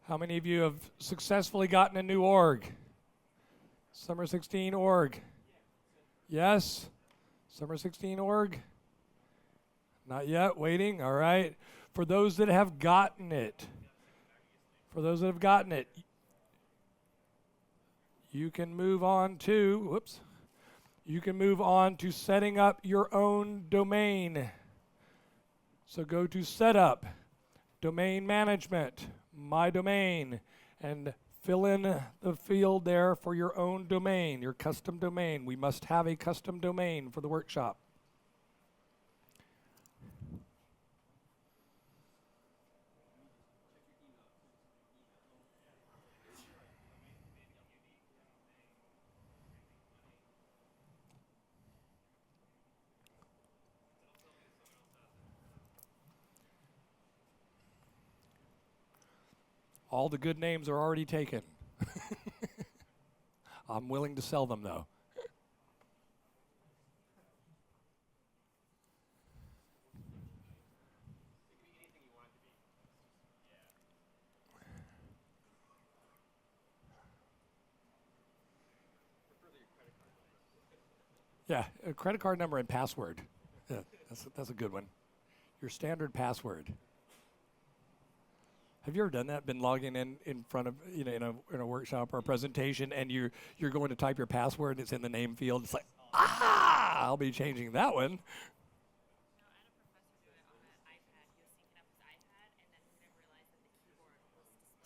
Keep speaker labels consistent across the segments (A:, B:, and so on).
A: How many of you have successfully gotten a new org? Summer 16 org. Yes? Summer 16 org? Not yet, waiting, all right. For those that have gotten it, you can move on to, you can move on to setting up your own domain. So go to Setup, Domain Management, My Domain, and fill in the field there for your own domain, your custom domain. We must have a custom domain for the workshop. All the good names are already taken. I'm willing to sell them, though. Yeah, a credit card number and password. Yeah, that's a good one. Your standard password. Have you ever done that? Been logging in front of in a workshop or a presentation, and you're going to type your password, and it's in the name field. It's like, I'll be changing that one.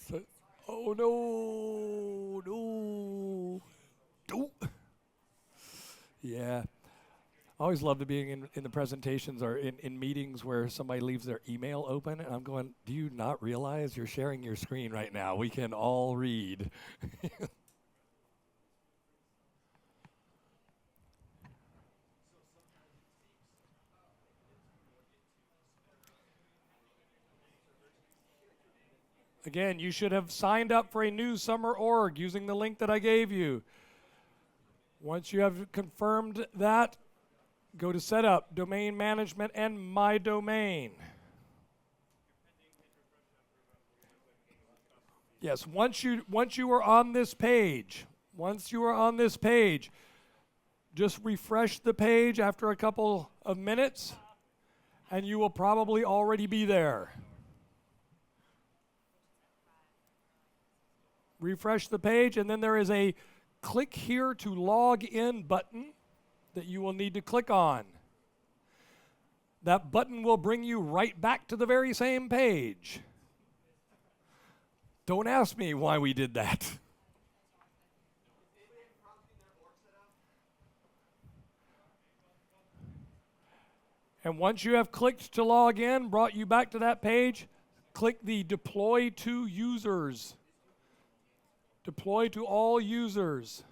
A: So, oh no. Yeah. I always love to being in the presentations or in meetings where somebody leaves their email open, and I'm going, do you not realize you're sharing your screen right now? We can all read. Again, you should have signed up for a new summer org using the link that I gave you. Once you have confirmed that, go to Setup, Domain Management, and My Domain. Yes, once you are on this page, just refresh the page after a couple of minutes, and you will probably already be there. Refresh the page, and then there is a click here to log in button that you will need to click on. That button will bring you right back to the very same page. Don't ask me why we did that. And once you have clicked to log in, brought you back to that page, click the Deploy to Users. Deploy to all users.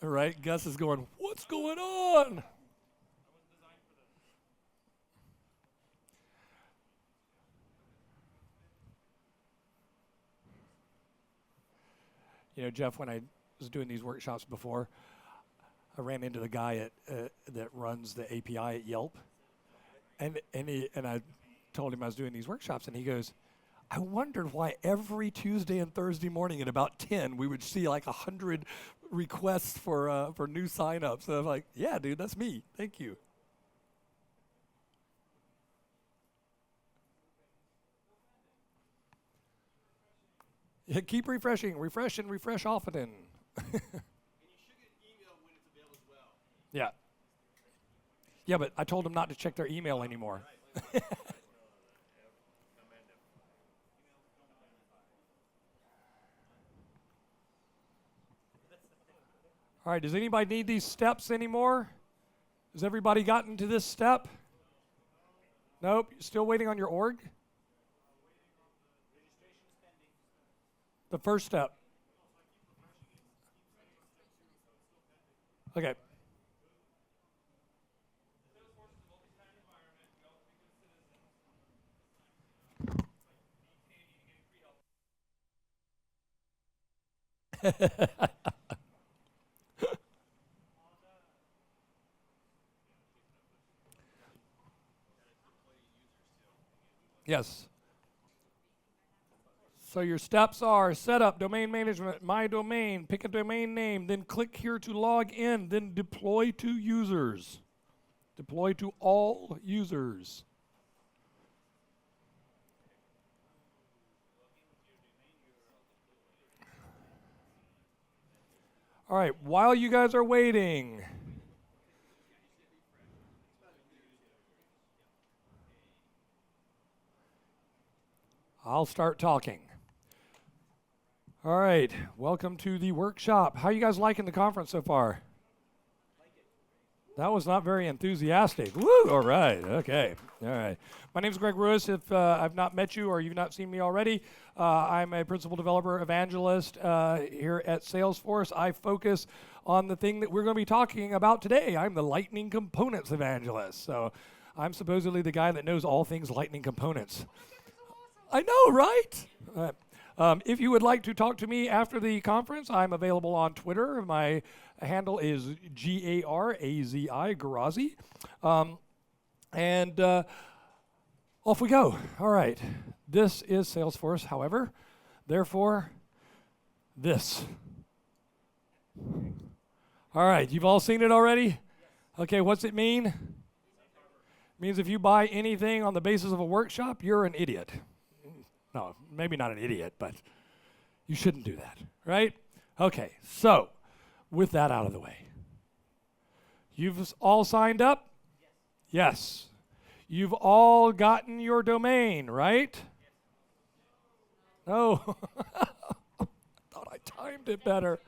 A: All right, Gus is going, what's going on? You know, Jeff, when I was doing these workshops before, I ran into the guy that runs the API at Yelp, and I told him I was doing these workshops, and he goes, I wondered why every Tuesday and Thursday morning at about 10 we would see like 100 requests for new signups. And I'm like, yeah, dude, that's me. Thank you. Yeah, keep refreshing, refresh and refresh often.
B: And you should get an email when it's available as well.
A: Yeah. Yeah, but I told them not to check their email anymore. All right, does anybody need these steps anymore? Has everybody gotten to this step? Nope, still waiting on your org? The first step. Okay. Yes. So your steps are setup, domain management, my domain, pick a domain name, then click here to log in, then deploy to users. Deploy to all users. All right, while you guys are waiting, I'll start talking. All right, welcome to the workshop. How you guys liking the conference so far? That was not very enthusiastic. Woo! All right. Okay. All right. My name is Greg Ruiz. If I've not met you or you've not seen me already, I'm a principal developer evangelist here at Salesforce. I focus on the thing that we're going to be talking about today. I'm the Lightning Components evangelist. So I'm supposedly the guy that knows all things Lightning Components. I know, right? If you would like to talk to me after the conference, I'm available on Twitter. My handle is Garazi, Garazi. And off we go. All right. This is Salesforce, however. Therefore, this. All right. You've all seen it already? Okay, what's it mean? It means if you buy anything on the basis of a workshop, you're an idiot. No, maybe not an idiot, but you shouldn't do that, right? Okay, so with that out of the way, you've all signed up? Yes. You've all gotten your domain, right? No. I thought I timed it better.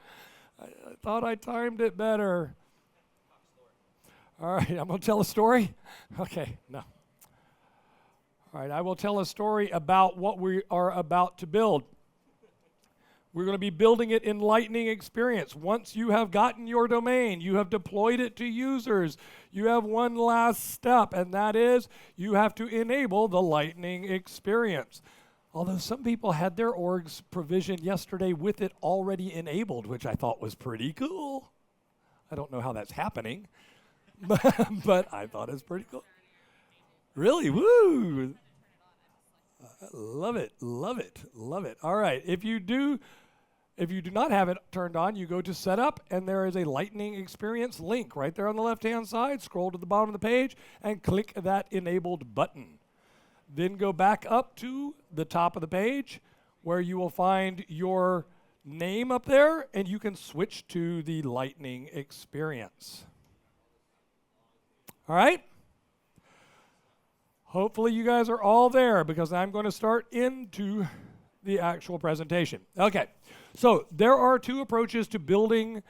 A: I thought I timed it better. All right, I'm going to tell a story? Okay, no. All right, I will tell a story about what we are about to build. We're going to be building it in Lightning Experience. Once you have gotten your domain, you have deployed it to users, you have one last step, and that is you have to enable the Lightning Experience. Although some people had their orgs provisioned yesterday with it already enabled, which I thought was pretty cool. I don't know how that's happening, but I thought it was pretty cool. Really? Woo! Love it, love it, love it. All right, if you do not have it turned on, you go to Setup, and there is a Lightning Experience link right there on the left-hand side. Scroll to the bottom of the page and click that Enabled button. Then go back up to the top of the page where you will find your name up there, and you can switch to the Lightning Experience. All right? Hopefully you guys are all there because I'm going to start into the actual presentation. Okay, so there are two approaches to building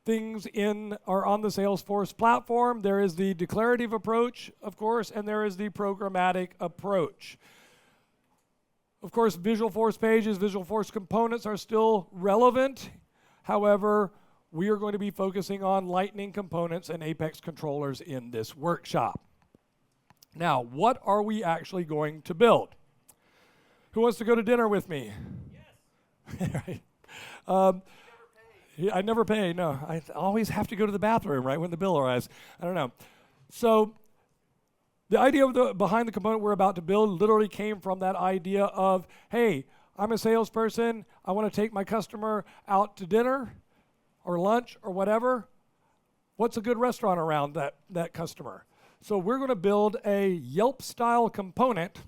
A: things in or on the Salesforce platform. There is the declarative approach, of course, and there is the programmatic approach. Of course, Visualforce pages, Visualforce components are still relevant. However, we are going to be focusing on Lightning components and Apex controllers in this workshop. Now, what are we actually going to build? Who wants to go to dinner with me? Yes. Right. I never pay, no. I always have to go to the bathroom, right, when the bill arrives. I don't know. So the idea behind the component we're about to build literally came from that idea of, hey, I'm a salesperson. I want to take my customer out to dinner or lunch or whatever. What's a good restaurant around that customer? So we're going to build a Yelp-style component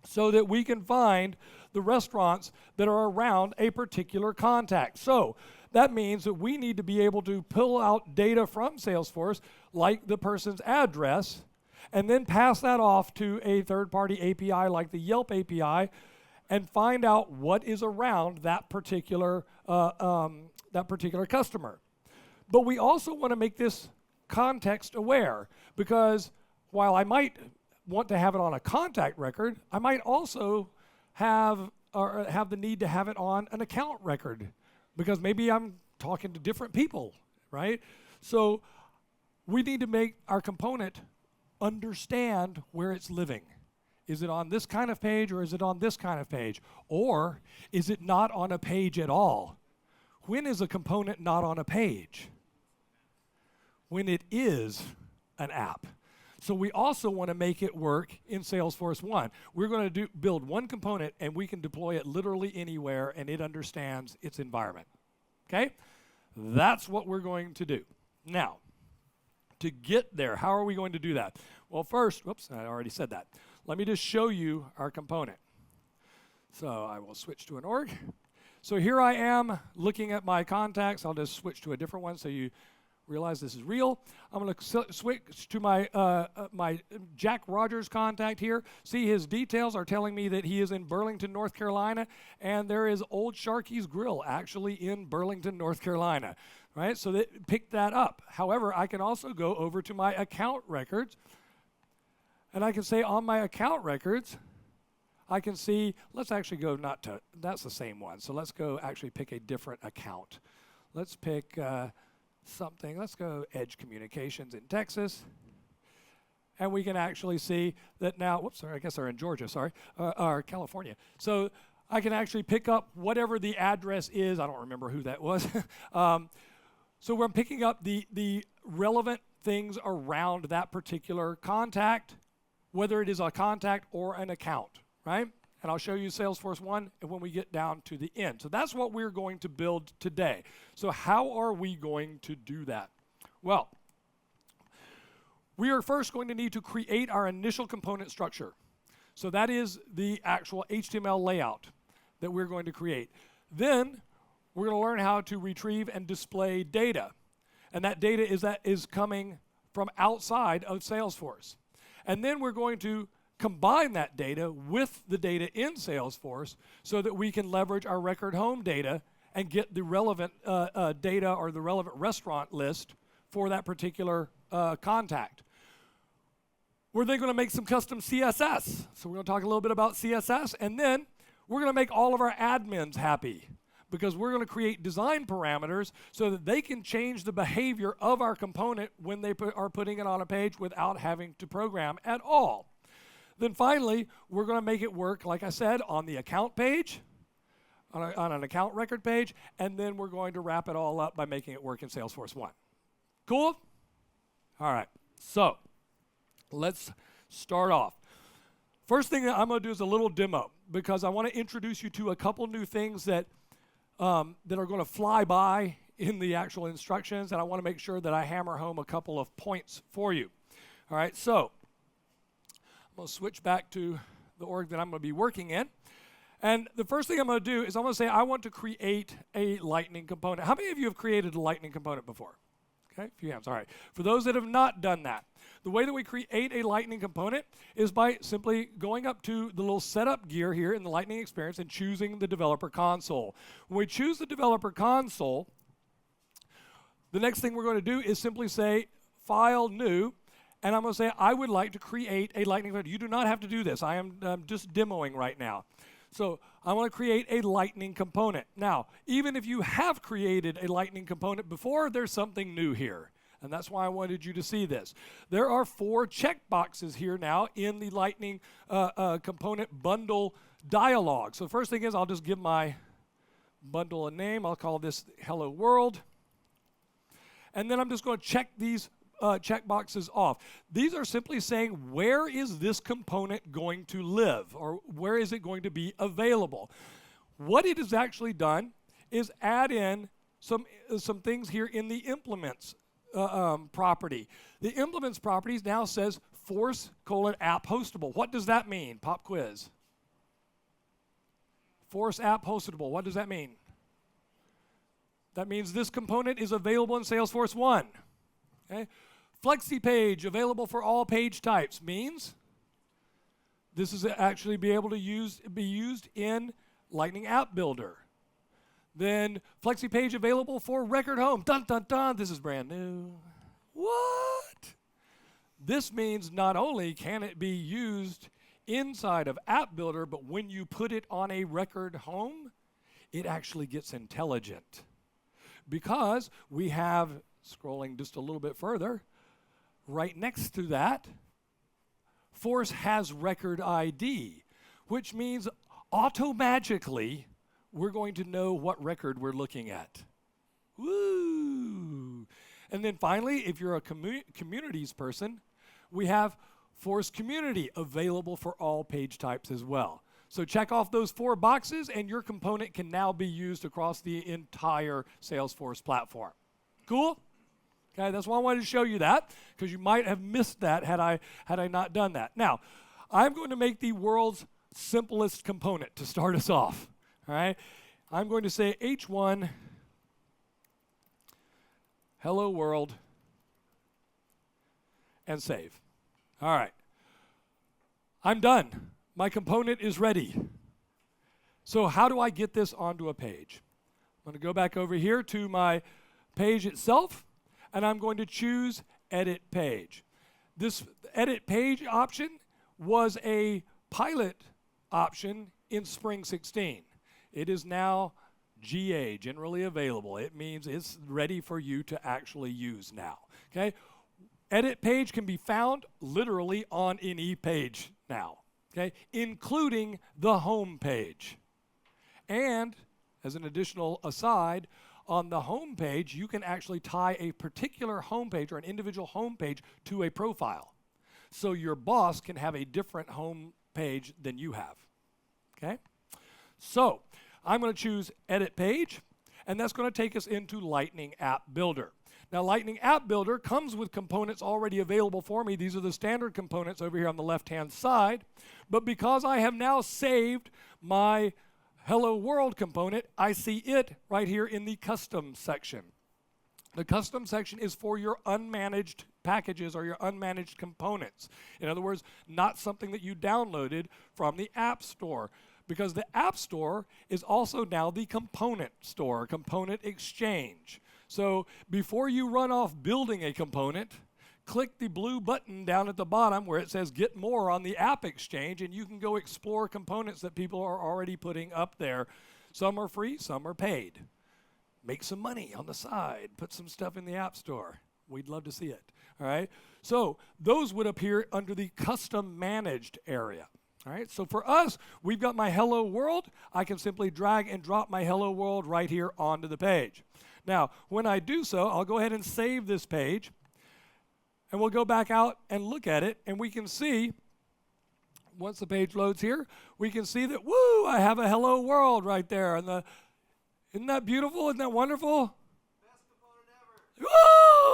A: so that we can find the restaurants that are around a particular contact. So that means that we need to be able to pull out data from Salesforce, like the person's address, and then pass that off to a third-party API like the Yelp API and find out what is around that particular customer. But we also want to make this context aware, because while I might want to have it on a contact record, I might also have or have the need to have it on an account record because maybe I'm talking to different people, right? So we need to make our component understand where it's living. Is it on this kind of page or is it on this kind of page? Or is it not on a page at all? When is a component not on a page? When it is an app. So we also want to make it work in Salesforce 1. We're going to build one component and we can deploy it literally anywhere and it understands its environment. Okay? That's what we're going to do. Now, to get there, how are we going to do that? Well, first, whoops, I already said that. Let me just show you our component. So I will switch to an org. So here I am looking at my contacts. I'll just switch to a different one so you realize this is real. I'm going to switch to my my Jack Rogers contact here. See, his details are telling me that he is in Burlington, North Carolina, and there is Old Sharky's Grill actually in Burlington, North Carolina. Right? So that pick that up. However, I can also go over to my account records, and I can say on my account records, I can see, let's actually go not to, that's the same one. So let's go actually pick a different account. Let's pick something, let's go Edge Communications in Texas. And we can actually see that now, whoops, sorry, I guess they're in Georgia, sorry, or California. So I can actually pick up whatever the address is. I don't remember who that was. So we're picking up the relevant things around that particular contact, whether it is a contact or an account, right? And I'll show you Salesforce 1 when we get down to the end. So that's what we're going to build today. So how are we going to do that? Well, we are first going to need to create our initial component structure. So that is the actual HTML layout that we're going to create. Then we're going to learn how to retrieve and display data. And that data is coming from outside of Salesforce. And then we're going to combine that data with the data in Salesforce so that we can leverage our record home data and get the relevant data or the relevant restaurant list for that particular contact. We're then going to make some custom CSS. So we're going to talk a little bit about CSS, and then we're going to make all of our admins happy because we're going to create design parameters so that they can change the behavior of our component when they are putting it on a page without having to program at all. Then finally, we're going to make it work, like I said, on the account page, on an account record page, and then we're going to wrap it all up by making it work in Salesforce 1. Cool? All right, so let's start off. First thing that I'm going to do is a little demo because I want to introduce you to a couple new things that are going to fly by in the actual instructions, and I want to make sure that I hammer home a couple of points for you. All right, so I'm going to switch back to the org that I'm going to be working in. And the first thing I'm going to do is I'm going to say I want to create a Lightning component. How many of you have created a Lightning component before? Okay, a few hands. All right. For those that have not done that, the way that we create a Lightning component is by simply going up to the little setup gear here in the Lightning experience and choosing the developer console. When we choose the developer console, the next thing we're going to do is simply say File, New, and I'm going to say I would like to create a Lightning component. You do not have to do this. I am just demoing right now. So I want to create a Lightning component. Now, even if you have created a Lightning component before, there's something new here. And that's why I wanted you to see this. There are 4 checkboxes here now in the Lightning component bundle dialog. So the first thing is I'll just give my bundle a name. I'll call this Hello World. And then I'm just going to check these checkboxes off. These are simply saying where is this component going to live or where is it going to be available. What it has actually done is add in some things here in the implements property. The implements properties now says force::app hostable. What does that mean? Pop quiz. Force app hostable. What does that mean? That means this component is available in Salesforce 1. Okay? Flexi page available for all page types means this is actually be able to be used in Lightning App Builder. Then Flexi page available for record home. Dun dun dun. This is brand new. What? This means not only can it be used inside of App Builder, but when you put it on a record home, it actually gets intelligent. Because we have, scrolling just a little bit further, right next to that, Force has record ID, which means automagically we're going to know what record we're looking at. Woo! And then finally, if you're a communities person, we have Force Community available for all page types as well. So check off those 4 boxes and your component can now be used across the entire Salesforce platform. Cool? Okay, that's why I wanted to show you that, because you might have missed that had I not done that. Now, I'm going to make the world's simplest component to start us off. All right? I'm going to say H1 hello world and save. All right. I'm done. My component is ready. So how do I get this onto a page? I'm going to go back over here to my page itself, and I'm going to choose Edit Page. This Edit Page option was a pilot option in Spring 16. It is now GA, generally available. It means it's ready for you to actually use now. Okay? Edit Page can be found literally on any page now, okay, including the home page. And as an additional aside, on the home page, you can actually tie a particular home page or an individual home page to a profile. So your boss can have a different home page than you have. Okay? So I'm going to choose Edit Page, and that's going to take us into Lightning App Builder. Now, Lightning App Builder comes with components already available for me. These are the standard components over here on the left-hand side. But because I have now saved my Hello World component, I see it right here in the Custom section. The Custom section is for your unmanaged packages or your unmanaged components. In other words, not something that you downloaded from the App Store. Because the App Store is also now the component store, component exchange. So before you run off building a component, click the blue button down at the bottom where it says Get More on the App Exchange, and you can go explore components that people are already putting up there. Some are free, some are paid. Make some money on the side. Put some stuff in the App Store. We'd love to see it. All right? So those would appear under the Custom Managed area. All right? So for us, we've got my Hello World. I can simply drag and drop my Hello World right here onto the page. Now, when I do so, I'll go ahead and save this page, and we'll go back out and look at it, and we can see, once the page loads here, we can see that, woo, I have a Hello World right there. And isn't that beautiful? Isn't that wonderful?
B: Best component ever.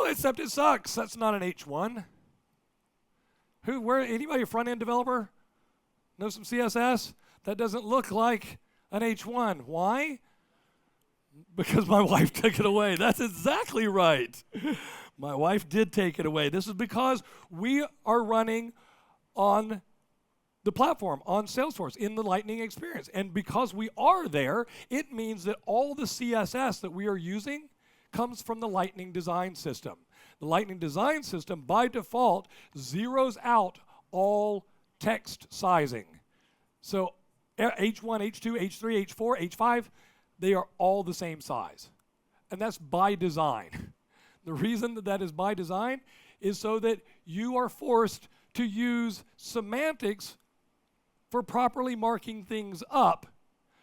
A: Woo! Except it sucks. That's not an H1. Anybody a front-end developer? Know some CSS? That doesn't look like an H1. Why? Because my wife took it away. That's exactly right. My wife did take it away. This is because we are running on the platform, on Salesforce, in the Lightning experience. And because we are there, it means that all the CSS that we are using comes from the Lightning design system. The Lightning design system, by default, zeroes out all text sizing. So H1, H2, H3, H4, H5, they are all the same size. And that's by design. The reason that is by design is so that you are forced to use semantics for properly marking things up,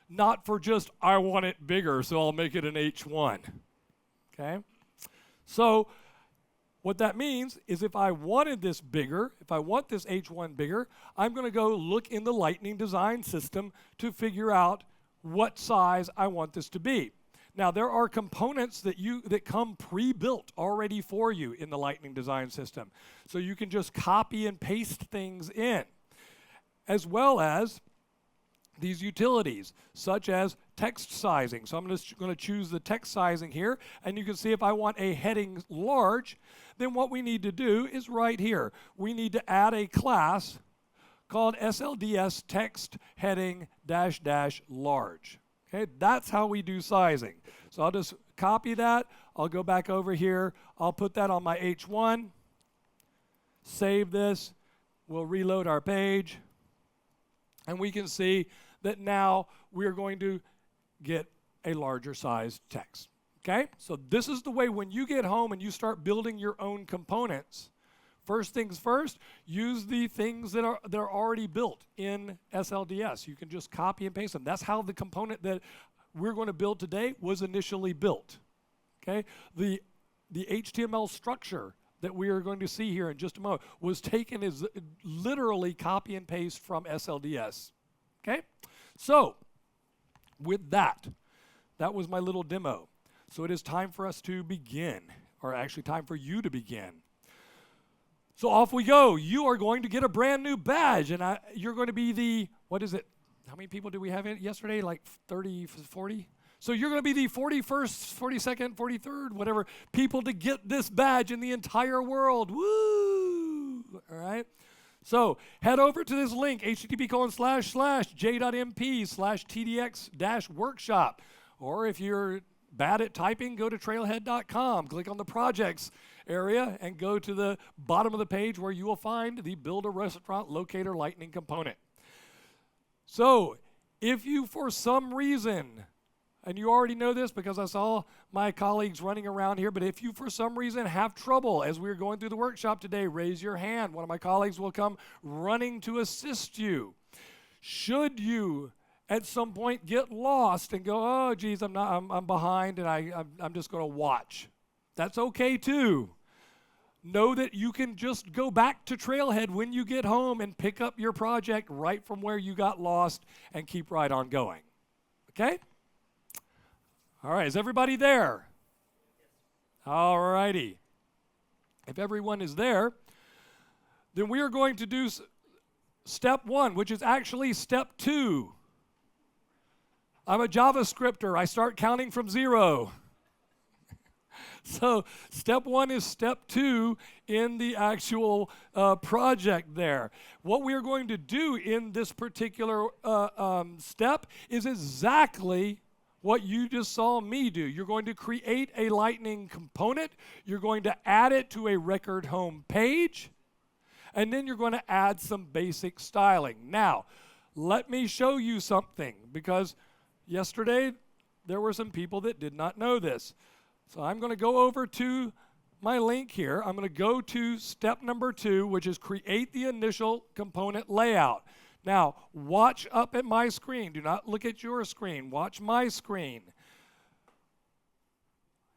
A: not for just, I want it bigger, so I'll make it an H1. Okay? So what that means is if I wanted this bigger, if I want this H1 bigger, I'm going to go look in the Lightning design system to figure out what size I want this to be. Now, there are components that come pre-built already for you in the Lightning design system. So you can just copy and paste things in, as well as these utilities, such as text sizing. So I'm just going to choose the text sizing here, and you can see if I want a heading large, then what we need to do is right here. We need to add a class called SLDS text heading -- large. Okay, that's how we do sizing. So I'll just copy that. I'll go back over here. I'll put that on my H1. Save this. We'll reload our page. And we can see that now we're going to get a larger size text. Okay? So this is the way when you get home and you start building your own components, first things first, use the things that are already built in SLDS. You can just copy and paste them. That's how the component that we're going to build today was initially built. Okay? The HTML structure that we are going to see here in just a moment was taken as literally copy and paste from SLDS. Okay? So, with that was my little demo. So it is time for us to begin, or actually time for you to begin. So off we go. You are going to get a brand new badge, and you're going to be the, what is it? How many people did we have in yesterday? Like 30, 40? So you're going to be the 41st, 42nd, 43rd, whatever, people to get this badge in the entire world. Woo! All right? So head over to this link, http://j.mp/tdx-workshop. Or if you're bad at typing, go to trailhead.com. Click on the projects area and go to the bottom of the page where you will find the Build a Restaurant Locator Lightning component. So if you, for some reason, and you already know this because I saw my colleagues running around here, but if you for some reason have trouble as we're going through the workshop today, raise your hand. One of my colleagues will come running to assist you. Should you at some point get lost and go, oh geez, I'm behind and I'm just going to watch, that's okay too. Know that you can just go back to Trailhead when you get home and pick up your project right from where you got lost and keep right on going. Okay? All right, is everybody there? All righty. If everyone is there, then we are going to do step 1, which is actually step 2. I'm a JavaScripter. I start counting from 0. So step 1 is step 2 in the actual project there. What we are going to do in this particular step is exactly what you just saw me do. You're going to create a Lightning component. You're going to add it to a record home page. And then you're going to add some basic styling. Now, let me show you something, because yesterday there were some people that did not know this. So I'm going to go over to my link here. I'm going to go to step number 2, which is create the initial component layout. Now, watch up at my screen. Do not look at your screen. Watch my screen.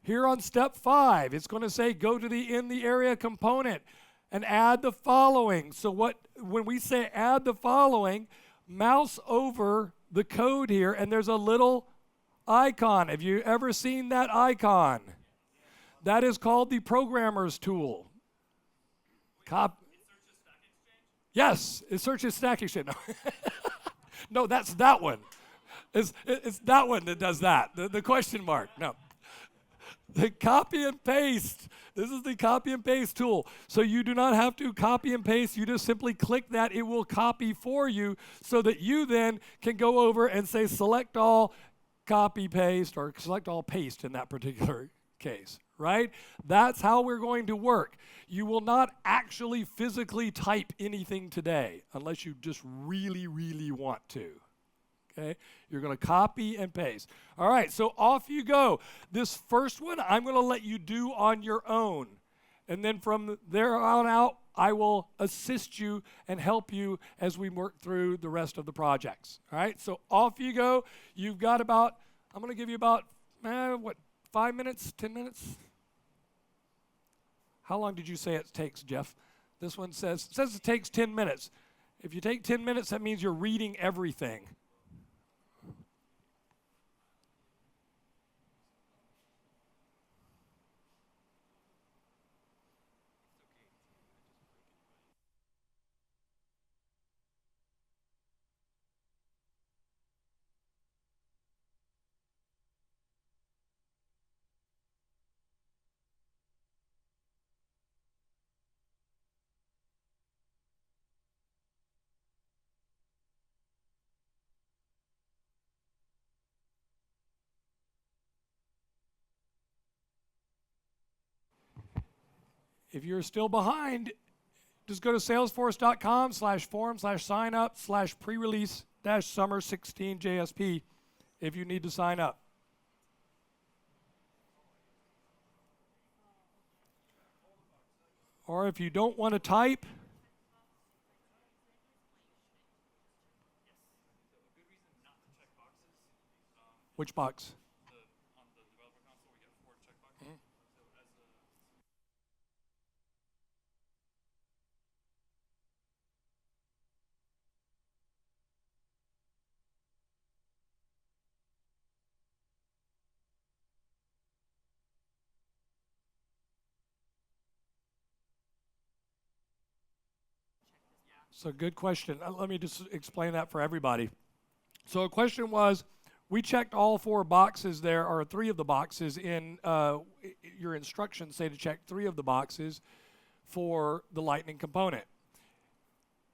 A: Here on step 5, it's going to say go to the in the area component and add the following. So when we say add the following, mouse over the code here and there's a little icon. Have you ever seen that icon? That is called the programmer's tool. Yes, it searches Stack Exchange. No, that's that one. It's that one that does that, the question mark. No. The copy and paste. This is the copy and paste tool. So you do not have to copy and paste. You just simply click that. It will copy for you so that you then can go over and say select all, copy paste, or select all paste in that particular case, right? That's how we're going to work. You will not actually physically type anything today unless you just really, really want to. Okay? You're going to copy and paste. All right, so off you go. This first one I'm going to let you do on your own. And then from there on out, I will assist you and help you as we work through the rest of the projects. All right, so off you go. You've got about, I'm going to give you about, 5 minutes, 10 minutes? How long did you say it takes, Jeff? This one says it takes 10 minutes. If you take 10 minutes, that means you're reading everything. If you're still behind, just go to salesforce.com/form/sign-up/pre-release-summer16JSP if you need to sign up. Or if you don't want to type, which box?
B: On the developer console, we get 4 checkboxes.
A: Mhm.
B: So as a
A: So good question. Let me just explain that for everybody. So a question was, we checked all 4 boxes there, or 3 of the boxes in your instructions say to check 3 of the boxes for the Lightning component.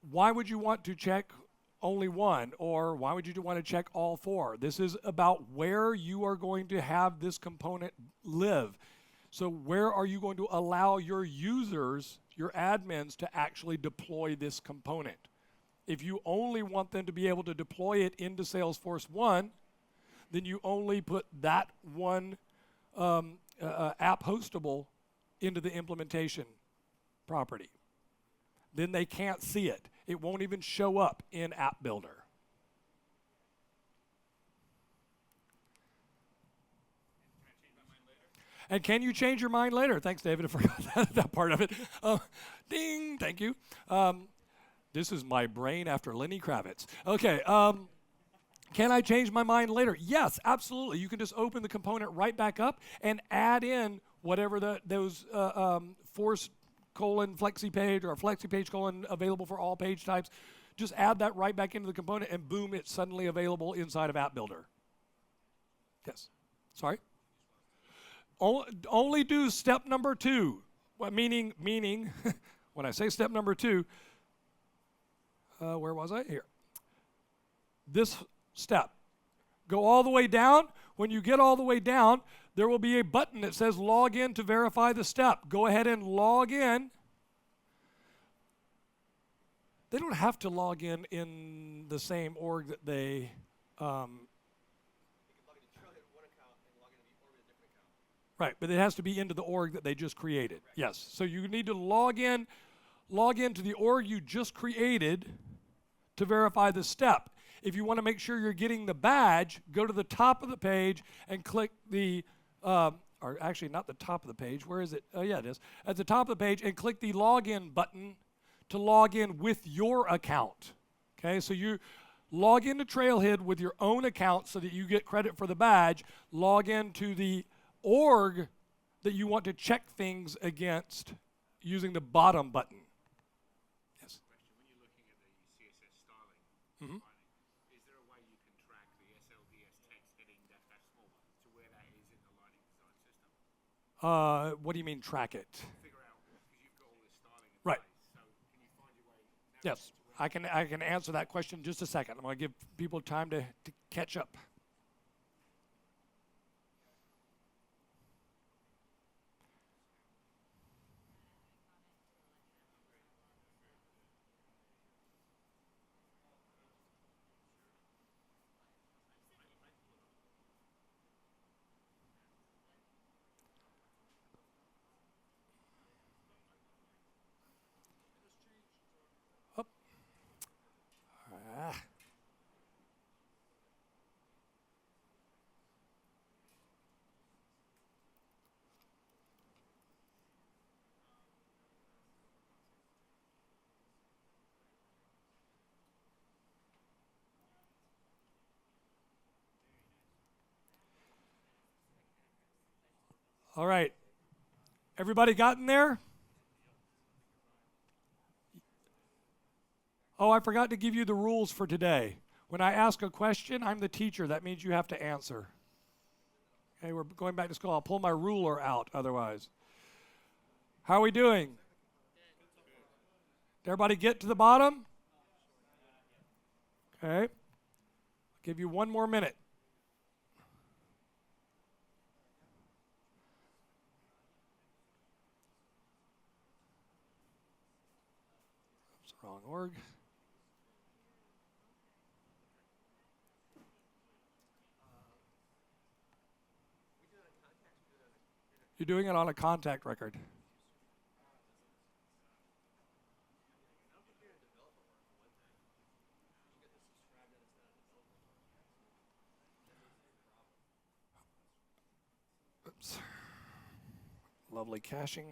A: Why would you want to check only 1, or why would you want to check all 4? This is about where you are going to have this component live. So where are you going to allow your users, your admins, to actually deploy this component? If you only want them to be able to deploy it into Salesforce 1, then you only put that one app hostable into the implementation property. Then they can't see it. It won't even show up in App Builder. And can you change your mind later? Thanks, David. I forgot that part of it. Ding, thank you. This is my brain after Lenny Kravitz. Okay, can I change my mind later? Yes, absolutely. You can just open the component right back up and add in whatever those force colon flexi page or flexi page colon available for all page types. Just add that right back into the component and boom, it's suddenly available inside of App Builder. Yes. Sorry? Only do step number 2. Meaning, when I say step number 2, where was I? Here. This step. Go all the way down. When you get all the way down, there will be a button that says log in to verify the step. Go ahead and log in. They don't have to log in the same org that they right, but it has to be into the org that they just created. Right. Yes. So you need to log into the org you just created to verify the step. If you want to make sure you're getting the badge, go to the top of the page and click the, or actually not the top of the page. Where is it? Oh, yeah, it is. At the top of the page and click the login button to log in with your account. Okay, so you log into Trailhead with your own account so that you get credit for the badge. Log into the org that you want to check things against using the bottom button. Yes.
B: question, when you're looking at the CSS styling,
A: Mm-hmm.
B: is there a way you can track the SLDS text heading that small one to where that is in the Lightning design system?
A: What do you mean track it?
B: Figure out, because you've got all this styling in
A: Right.
B: place, so can you find your way?
A: Yes, I can answer that question in just a second. I'm going to give people time to catch up. Oh. Ah. All right. Everybody gotten there? Oh, I forgot to give you the rules for today. When I ask a question, I'm the teacher. That means you have to answer. Okay, we're going back to school. I'll pull my ruler out otherwise. How are we doing? Did everybody get to the bottom? Okay. I'll give you 1 more minute. wrong org. You're doing it on a contact record. Oops. Lovely caching.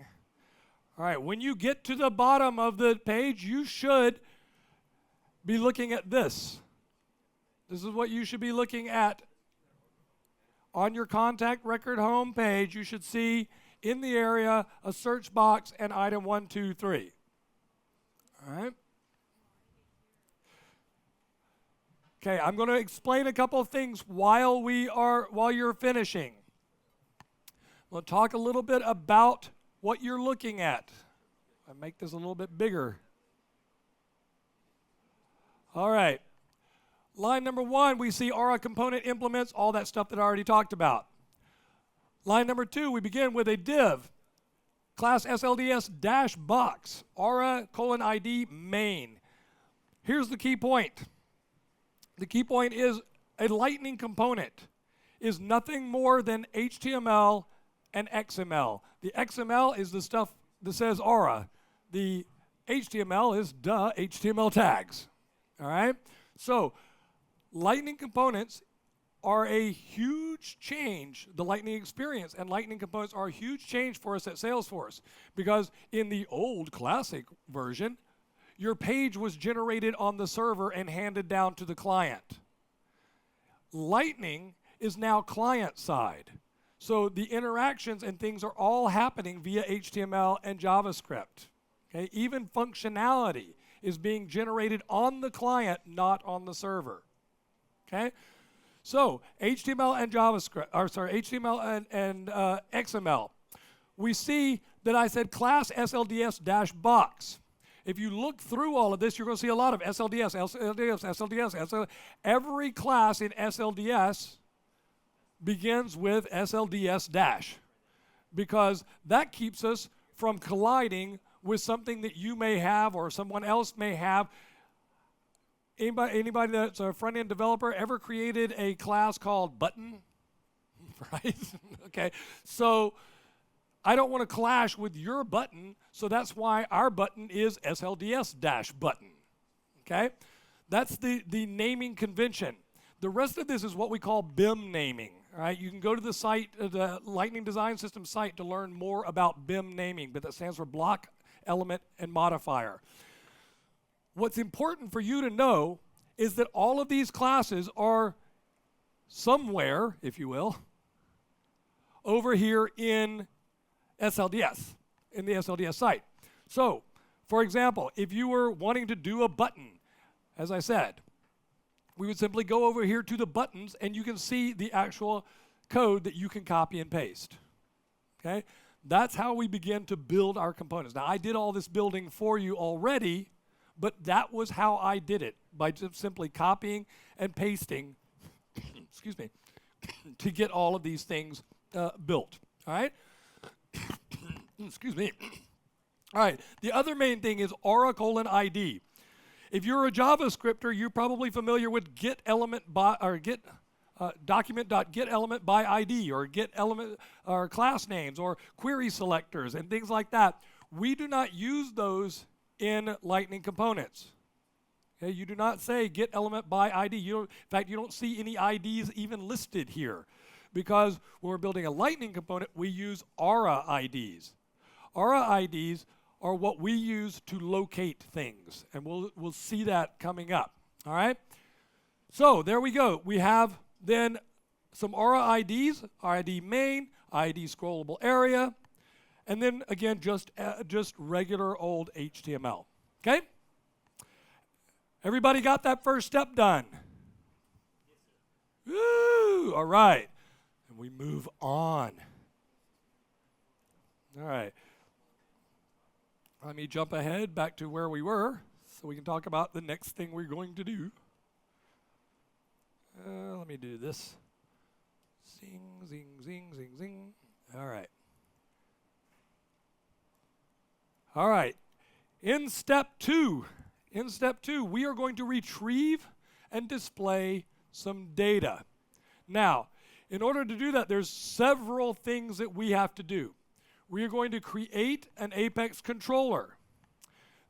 A: All right, when you get to the bottom of the page, you should be looking at this. This is what you should be looking at. On your contact record home page, you should see in the area a search box and item 1, 2, 3. All right. Okay, I'm going to explain a couple of things while you're finishing. We'll talk a little bit about what you're looking at. I make this a little bit bigger. All right. Line number 1, we see Aura component implements, all that stuff that I already talked about. Line number 2, we begin with a div, class SLDS-box, Aura:ID main. Here's the key point. The key point is a Lightning component is nothing more than HTML and XML. The XML is the stuff that says Aura. The HTML is HTML tags. All right? So, Lightning components are a huge change, the Lightning experience and Lightning components are a huge change for us at Salesforce because in the old classic version, your page was generated on the server and handed down to the client. Lightning is now client side. So the interactions and things are all happening via HTML and JavaScript. Okay? Even functionality is being generated on the client, not on the server. Okay? So HTML and HTML and XML. We see that I said class SLDS-box. If you look through all of this, you're going to see a lot of SLDS. Every class in SLDS begins with SLDS- because that keeps us from colliding with something that you may have or someone else may have. Anybody that's a front-end developer ever created a class called button? Right? Okay. So I don't want to clash with your button, so that's why our button is SLDS-button. Okay? That's the naming convention. The rest of this is what we call BIM naming. All right? You can go to the site, the Lightning Design System site, to learn more about BIM naming, but that stands for block, element, and modifier. What's important for you to know is that all of these classes are somewhere, if you will, over here in SLDS, in the SLDS site. So, for example, if you were wanting to do a button, as I said, we would simply go over here to the buttons and you can see the actual code that you can copy and paste. Okay? That's how we begin to build our components. Now, I did all this building for you already, but that was how I did it, by just simply copying and pasting, excuse me, to get all of these things built. All right? Excuse me. All right. The other main thing is Aura:ID. If you're a JavaScripter, you're probably familiar with document.getElementById or getElement or class names or query selectors and things like that. We do not use those in Lightning components. Okay, you do not say getElementById. In fact, you don't see any IDs even listed here because when we're building a Lightning component, we use Aura IDs. Aura IDs are what we use to locate things, and we'll see that coming up. All right? So there we go. We have then some Aura IDs, ID main, ID scrollable area, and then again just regular old HTML. Okay? Everybody got that first step done? Woo! All right. And we move on. All right. Let me jump ahead back to where we were so we can talk about the next thing we're going to do. Let me do this. Zing, zing, zing, zing, zing. All right. All right. In step 2, in step 2, we are going to retrieve and display some data. Now, in order to do that, there's several things that we have to do. We are going to create an Apex controller.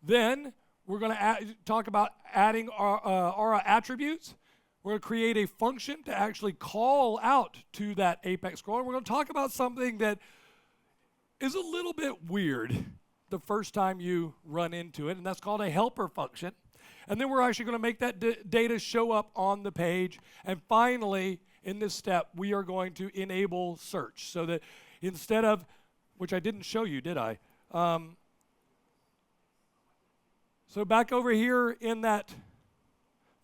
A: Then we're going to talk about adding our attributes. We're going to create a function to actually call out to that Apex controller. We're going to talk about something that is a little bit weird the first time you run into it, and that's called a helper function. And then we're actually going to make that data show up on the page. And finally, in this step, we are going to enable search so that instead of, which I didn't show you, did I? So back over here in that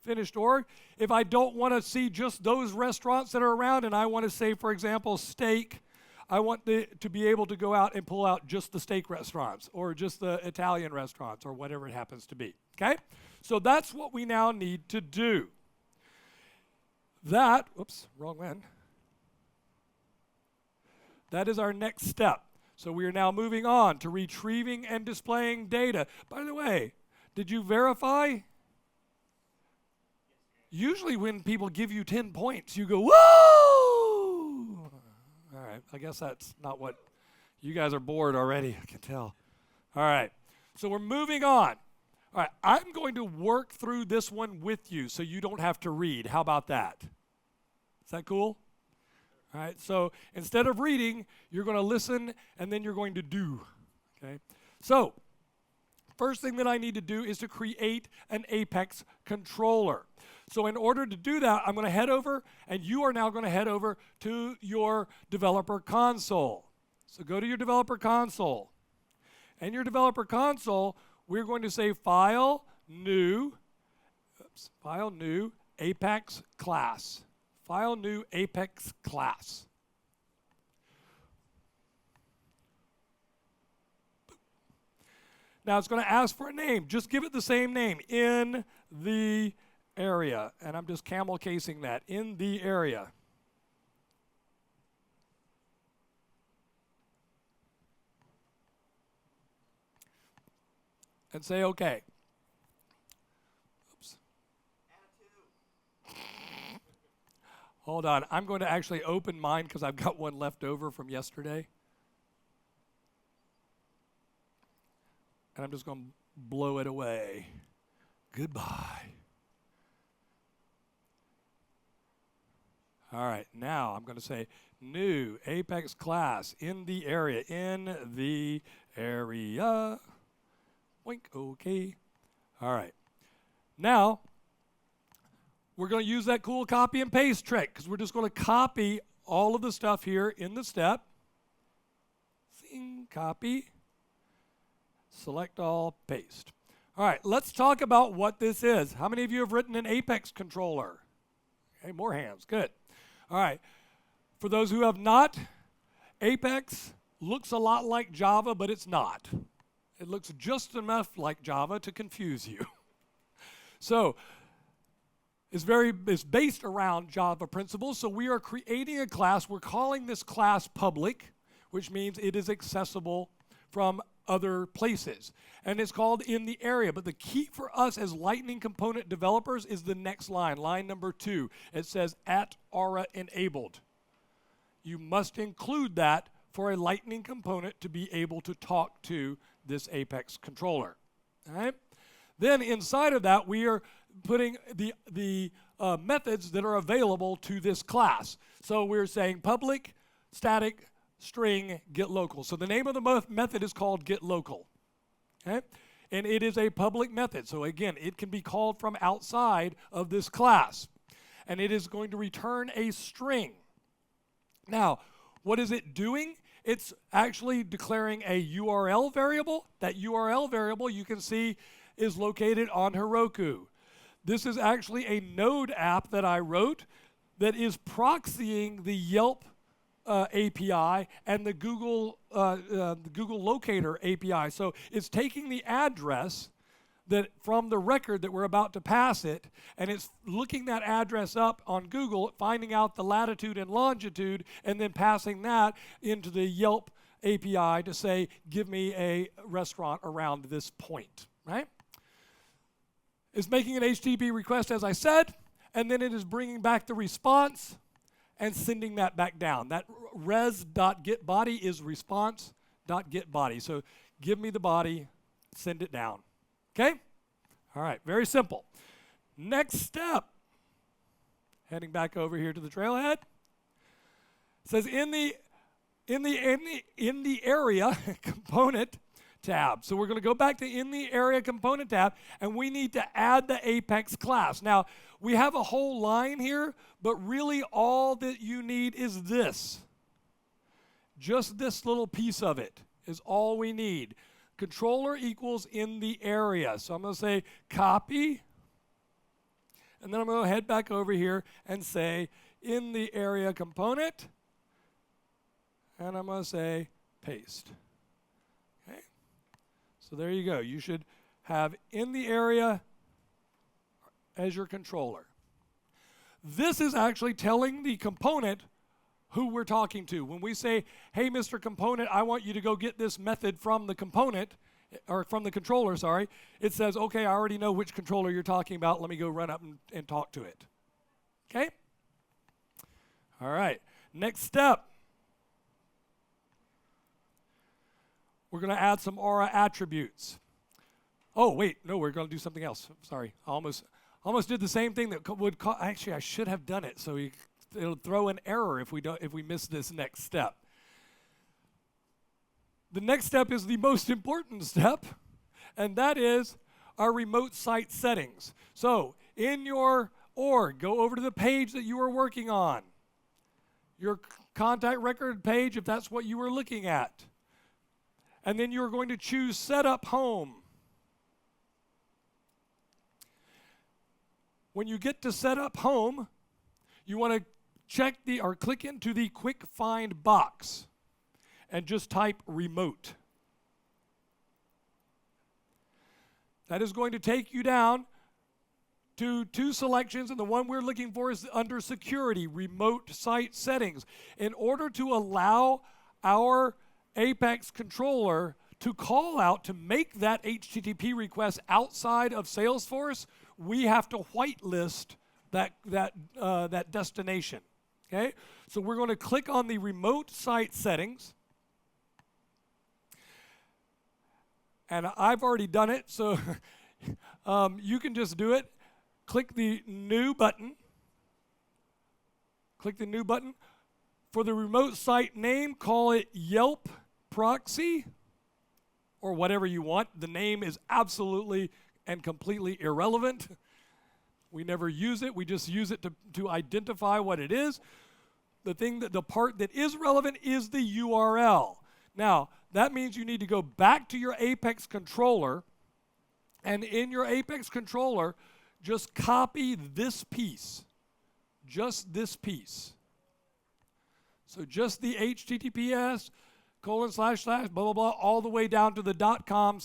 A: finished org, if I don't want to see just those restaurants that are around and I want to say, for example, steak, I want to be able to go out and pull out just the steak restaurants or just the Italian restaurants or whatever it happens to be, okay? So that's what we now need to do. That, oops, wrong one. That is our next step. So we are now moving on to retrieving and displaying data. By the way, did you verify? Usually when people give you 10 points, you go, whoa! All right, I guess that's not what, you guys are bored already, I can tell. All right, so we're moving on. All right, I'm going to work through this one with you so you don't have to read. How about that? Is that cool? All right, so instead of reading, you're going to listen and then you're going to do, okay? So, first thing that I need to do is to create an Apex controller. So in order to do that, I'm going to head over, and you are now going to head over to your developer console. So go to your developer console. And your developer console, we're going to say File, New, Apex Class. File, New, Apex Class. Now it's going to ask for a name. Just give it the same name, in the area. And I'm just camel casing that, in the area. And say OK. Oops. Hold on. I'm going to actually open mine because I've got one left over from yesterday. And I'm just going to blow it away. Goodbye. All right, now I'm going to say new Apex class in the area, in the area. Wink, okay. All right. Now, we're going to use that cool copy and paste trick because we're just going to copy all of the stuff here in the step. Copy. Select all, paste. All right, let's talk about what this is. How many of you have written an Apex controller? Okay, more hands, good. All right, for those who have not, Apex looks a lot like Java, but it's not. It looks just enough like Java to confuse you. So, it's based around Java principles, so we are creating a class. We're calling this class public, which means it is accessible from other places. And it's called in the area. But the key for us as Lightning component developers is the next line, line number 2. It says at Aura enabled. You must include that for a Lightning component to be able to talk to this Apex controller. All right? Then inside of that, we are putting the methods that are available to this class. So we're saying public, static, string, get local. So the name of the method is called get local. Okay? And it is a public method. So again, it can be called from outside of this class. And it is going to return a string. Now, what is it doing? It's actually declaring a URL variable. That URL variable, you can see, is located on Heroku. This is actually a Node app that I wrote that is proxying the Yelp API and the Google Locator API. So it's taking the address that from the record that we're about to pass it, and it's looking that address up on Google, finding out the latitude and longitude, and then passing that into the Yelp API to say, give me a restaurant around this point, right? is making an HTTP request, as I said, and then it is bringing back the response and sending that back down. That res.getBody is response.getBody. So give me the body, send it down. Okay? All right, very simple. Next step, heading back over here to the trailhead, says in the area component tab. So we're going to go back to in the area component tab, and we need to add the Apex class. Now, we have a whole line here, but really all that you need is this. Just this little piece of it is all we need. Controller equals in the area. So I'm going to say copy, and then I'm going to head back over here and say in the area component, and I'm going to say paste. Okay? So there you go. You should have in the area as your controller. This is actually telling the component who we're talking to. When we say, hey, Mr. Component, I want you to go get this method from the component, or from the controller, sorry, it says, okay, I already know which controller you're talking about. Let me go run up and talk to it. Okay? All right. Next step. We're going to add some Aura attributes. Oh, wait, no, we're going to do something else. Sorry, I almost did the same thing that would actually, I should have done it. So it'll throw an error if we miss this next step. The next step is the most important step, and that is our remote site settings. So in your org, go over to the page that you are working on, your contact record page, if that's what you were looking at. And then you're going to choose Setup Home. When you get to Setup Home, you want to click into the Quick Find box and just type remote. That is going to take you down to two selections, and the one we're looking for is under Security, Remote Site Settings. In order to allow our Apex controller to call out to make that HTTP request outside of Salesforce, we have to whitelist that destination. Okay, so we're going to click on the remote site settings, and I've already done it, so you can just do it. Click the new button. Click the new button. For the remote site name, call it Yelp Proxy, or whatever you want. The name is absolutely and completely irrelevant. We never use it. We just use it to identify what it is. The part that is relevant is the URL. Now, that means you need to go back to your Apex controller, and in your Apex controller, just copy this piece. Just this piece. So just the HTTPS / blah, blah, blah, all the way down to the .com/.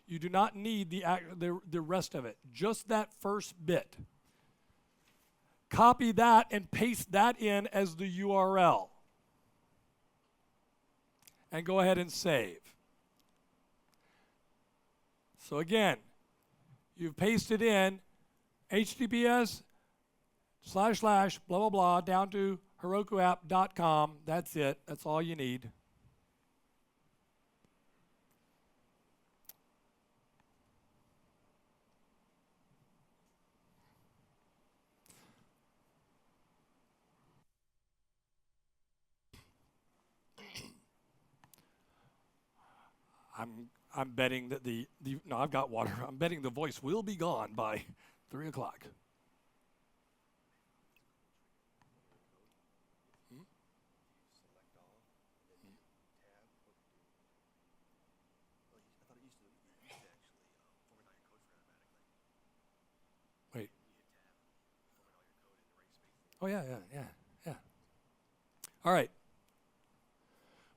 A: You do not need the rest of it, just that first bit. Copy that and paste that in as the URL. And go ahead and save. So again, you've pasted in HTTPS / blah, blah, blah, down to herokuapp.com. That's it. That's all you need. I'm betting that no, I've got water. I'm betting the voice will be gone by 3 o'clock. Wait. Oh, yeah. All right.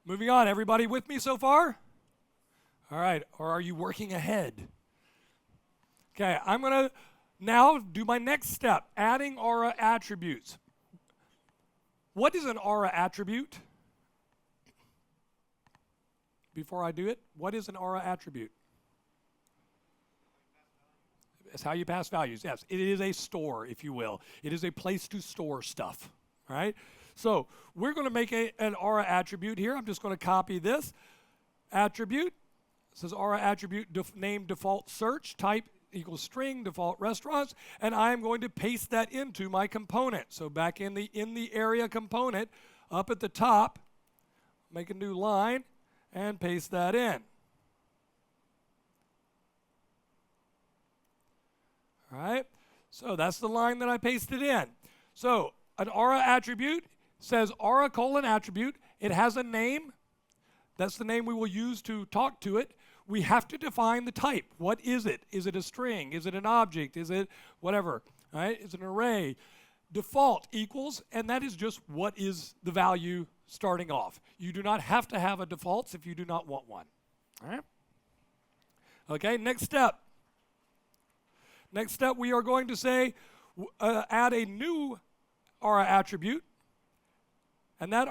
A: Moving on. Everybody with me so far? All right. Or are you working ahead? Okay. I'm going to now do my next step, adding Aura attributes. What is an Aura attribute? Before I do it, what is an Aura attribute? It's how you pass values. Yes, it is a store, if you will. It is a place to store stuff, all right? So we're going to make an aura attribute here. I'm just going to copy this attribute. It says aura attribute name default search, type equals string, default restaurants, and I'm going to paste that into my component. So back in the area component, up at the top, make a new line and paste that in. All right, so that's the line that I pasted in. So an aura attribute says aura colon attribute. It has a name. That's the name we will use to talk to it. We have to define the type. What is it? Is it a string? Is it an object? Is it whatever? All right, it's an array. Default equals, and that is just what is the value starting off. You do not have to have a defaults if you do not want one. All right? Okay, next step. Next step, we are going to say, add a new aura attribute, and that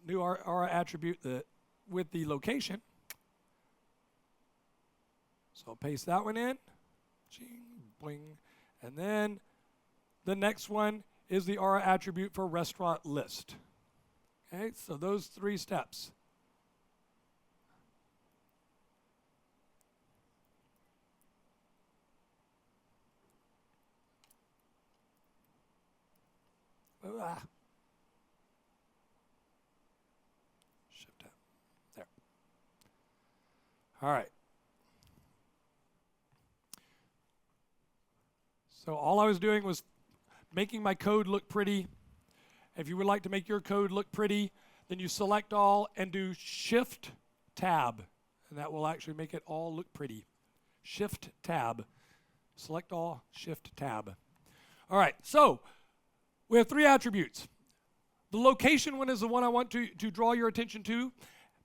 A: new aura attribute with the location. So I'll paste that one in, ching, bling, and then the next one is the aura attribute for restaurant list. Okay, so those 3 steps. Shift tab. There. All right. So all I was doing was making my code look pretty. If you would like to make your code look pretty, then you select all and do Shift Tab, and that will actually make it all look pretty. Shift Tab. Select all, Shift Tab. All right, so we have 3 attributes. The location one is the one I want to draw your attention to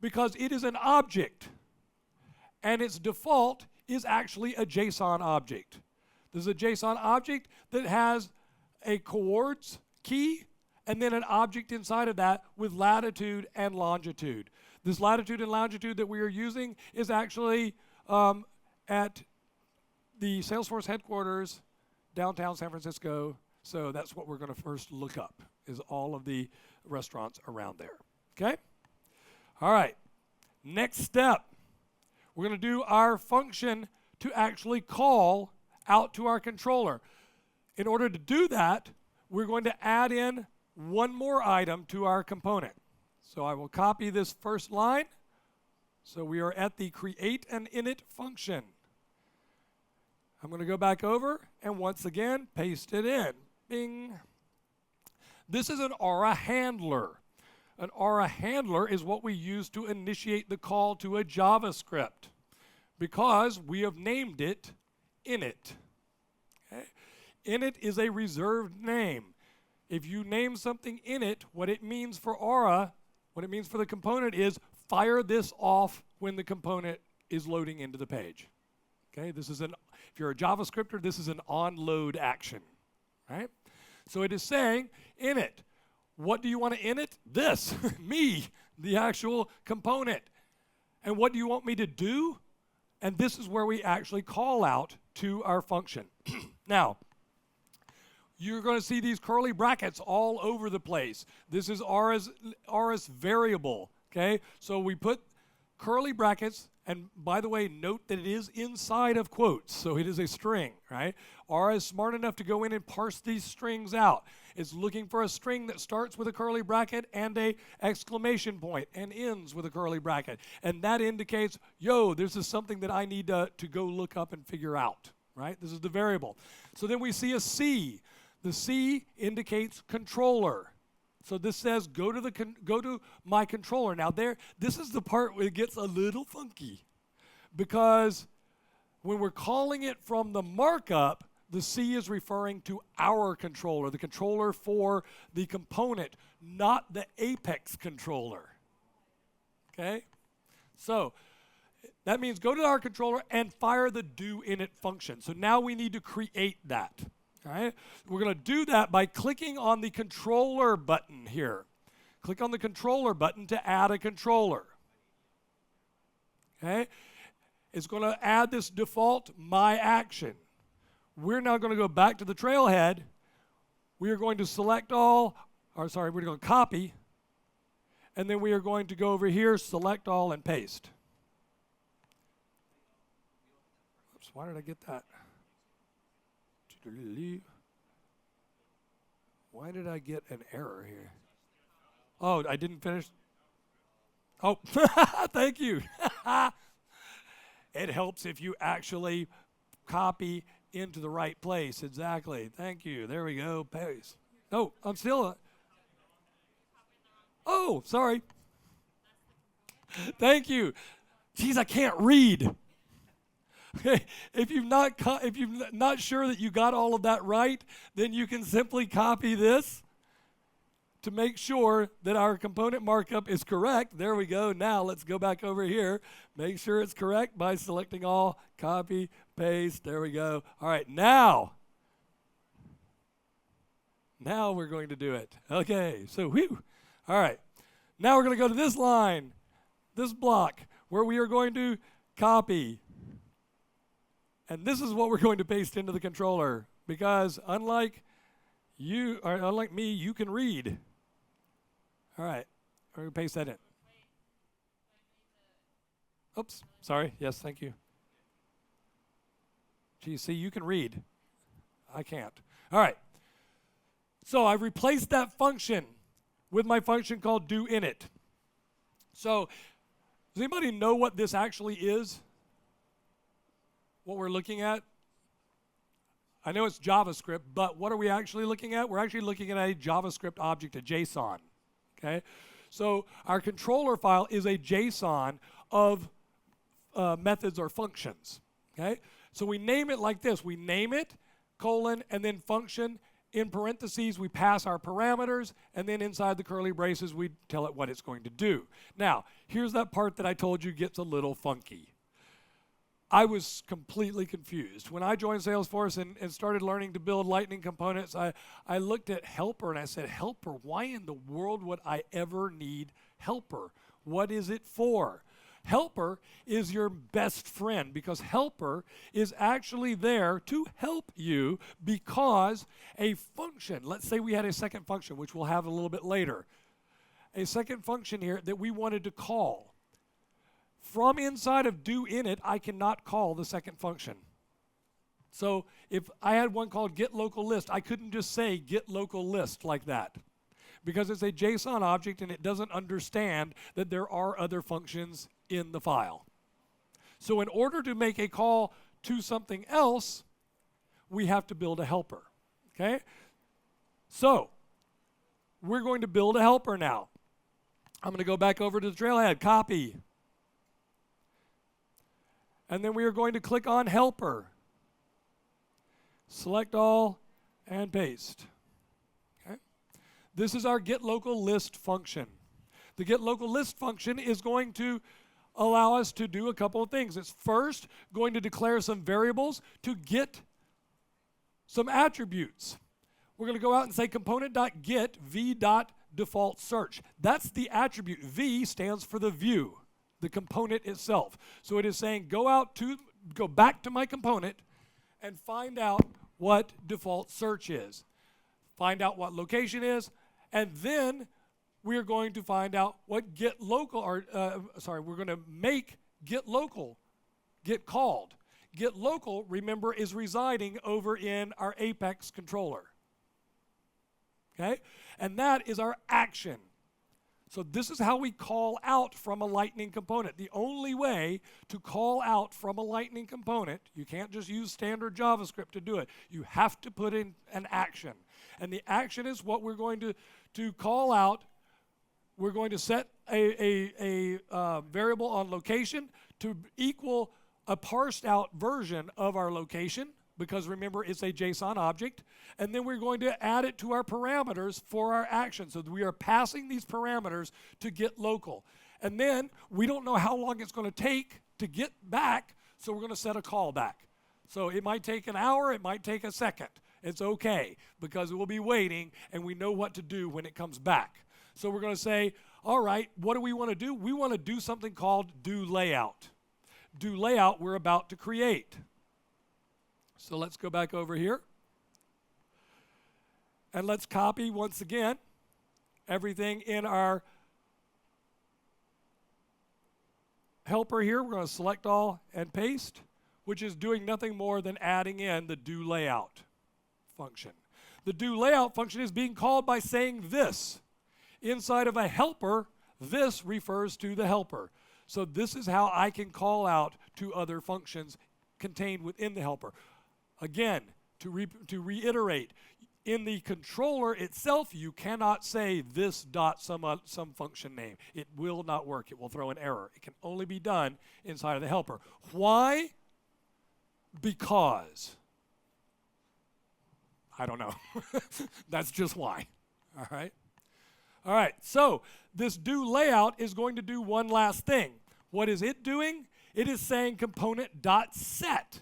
A: because it is an object, and its default is actually a JSON object. This is a JSON object that has a coords key and then an object inside of that with latitude and longitude. This latitude and longitude that we are using is actually at the Salesforce headquarters, downtown San Francisco. So that's what we're going to first look up, is all of the restaurants around there. Okay? All right. Next step, we're going to do our function to actually call out to our controller. In order to do that, we're going to add in one more item to our component. So I will copy this first line. So we are at the create an init function. I'm going to go back over and once again paste it in. Bing. This is an aura handler. An aura handler is what we use to initiate the call to a JavaScript because we have named it init. Okay? Init is a reserved name. If you name something init, what it means for aura, what it means for the component is fire this off when the component is loading into the page. Okay, this is if you're a JavaScripter, this is an onload action, right? So it is saying init. What do you want to init? This, me, the actual component. And what do you want me to do? And this is where we actually call out to our function. Now, you're going to see these curly brackets all over the place. This is Aura's variable, okay? So we put curly brackets, and by the way, note that it is inside of quotes, so it is a string, right? Aura is smart enough to go in and parse these strings out. It's looking for a string that starts with a curly bracket and a exclamation point and ends with a curly bracket. And that indicates, yo, this is something that I need to go look up and figure out, right? This is the variable. So then we see a C. The C indicates controller. So this says go to my controller. Now this is the part where it gets a little funky because when we're calling it from the markup, the C is referring to our controller, the controller for the component, not the Apex controller. Okay? So that means go to our controller and fire the doInit function. So now we need to create that. All right? We're going to do that by clicking on the controller button here. Click on the controller button to add a controller. Okay? It's going to add this default my action. We're now going to go back to the trailhead. We are going to select all, we're going to copy, and then we are going to go over here, select all, and paste. Oops, why did I get that? Why did I get an error here? Oh, I didn't finish? Oh, thank you. It helps if you actually copy into the right place. Exactly. Thank you. There we go. Paste. Oh, I'm still. Oh, sorry. Thank you. Geez, I can't read. Okay, if you're not sure that you got all of that right, then you can simply copy this to make sure that our component markup is correct. There we go. Now let's go back over here. Make sure it's correct by selecting all, copy, paste. There we go. All right, now we're going to do it. Okay, so whew. All right, now we're going to go to this line, this block, where we are going to copy. And this is what we're going to paste into the controller, because unlike me, you can read. All right, we're going to paste that in. Oops, sorry. Yes, thank you. Gee, see, you can read. I can't. All right. So I've replaced that function with my function called doInit. So does anybody know what this actually is? What we're looking at? I know it's JavaScript, but what are we actually looking at? We're actually looking at a JavaScript object, a JSON. Okay? So our controller file is a JSON of methods or functions. Okay? So we name it like this. We name it, colon, and then function. In parentheses, we pass our parameters, and then inside the curly braces, we tell it what it's going to do. Now, here's that part that I told you gets a little funky. I was completely confused. When I joined Salesforce and started learning to build Lightning components, I looked at helper and I said, helper, why in the world would I ever need helper? What is it for? Helper is your best friend, because helper is actually there to help you, because a function, let's say we had a second function, which we'll have a little bit later, a second function here that we wanted to call. From inside of doInit, I cannot call the second function. So if I had one called getLocalList, I couldn't just say getLocalList like that, because it's a JSON object and it doesn't understand that there are other functions in the file. So in order to make a call to something else, we have to build a helper. Okay? So we're going to build a helper now. I'm going to go back over to the trailhead, copy. And then we are going to click on helper. Select all and paste. Okay? This is our getLocalList function. The getLocalList function is going to allow us to do a couple of things. It's first going to declare some variables to get some attributes. We're going to go out and say component.get v.defaultSearch. That's the attribute. V stands for the view, the component itself. So it is saying go back to my component and find out what default search is. Find out what location is, and then we're going to find out what we're going to make getLocal get called. GetLocal, remember, is residing over in our Apex controller. Okay? And that is our action. So this is how we call out from a Lightning component. The only way to call out from a Lightning component, you can't just use standard JavaScript to do it. You have to put in an action. And the action is what we're going to call out. We're going to set a variable on location to equal a parsed out version of our location, because remember, it's a JSON object. And then we're going to add it to our parameters for our action. So we are passing these parameters to getLocal. And then we don't know how long it's going to take to get back, so we're going to set a callback. So it might take an hour, it might take a second. It's okay, because we'll be waiting and we know what to do when it comes back. So we're going to say, all right, what do we want to do? We want to do something called doLayout. do layout we're about to create. So let's go back over here. And let's copy once again everything in our helper here. We're going to select all and paste, which is doing nothing more than adding in the do layout function. The do layout function is being called by saying this. Inside of a helper, this refers to the helper. So this is how I can call out to other functions contained within the helper. Again, to reiterate, in the controller itself, you cannot say this dot some function name. It will not work. It will throw an error. It can only be done inside of the helper. Why? Because. I don't know. That's just why. All right? All right, so this do layout is going to do one last thing. What is it doing? It is saying component.set.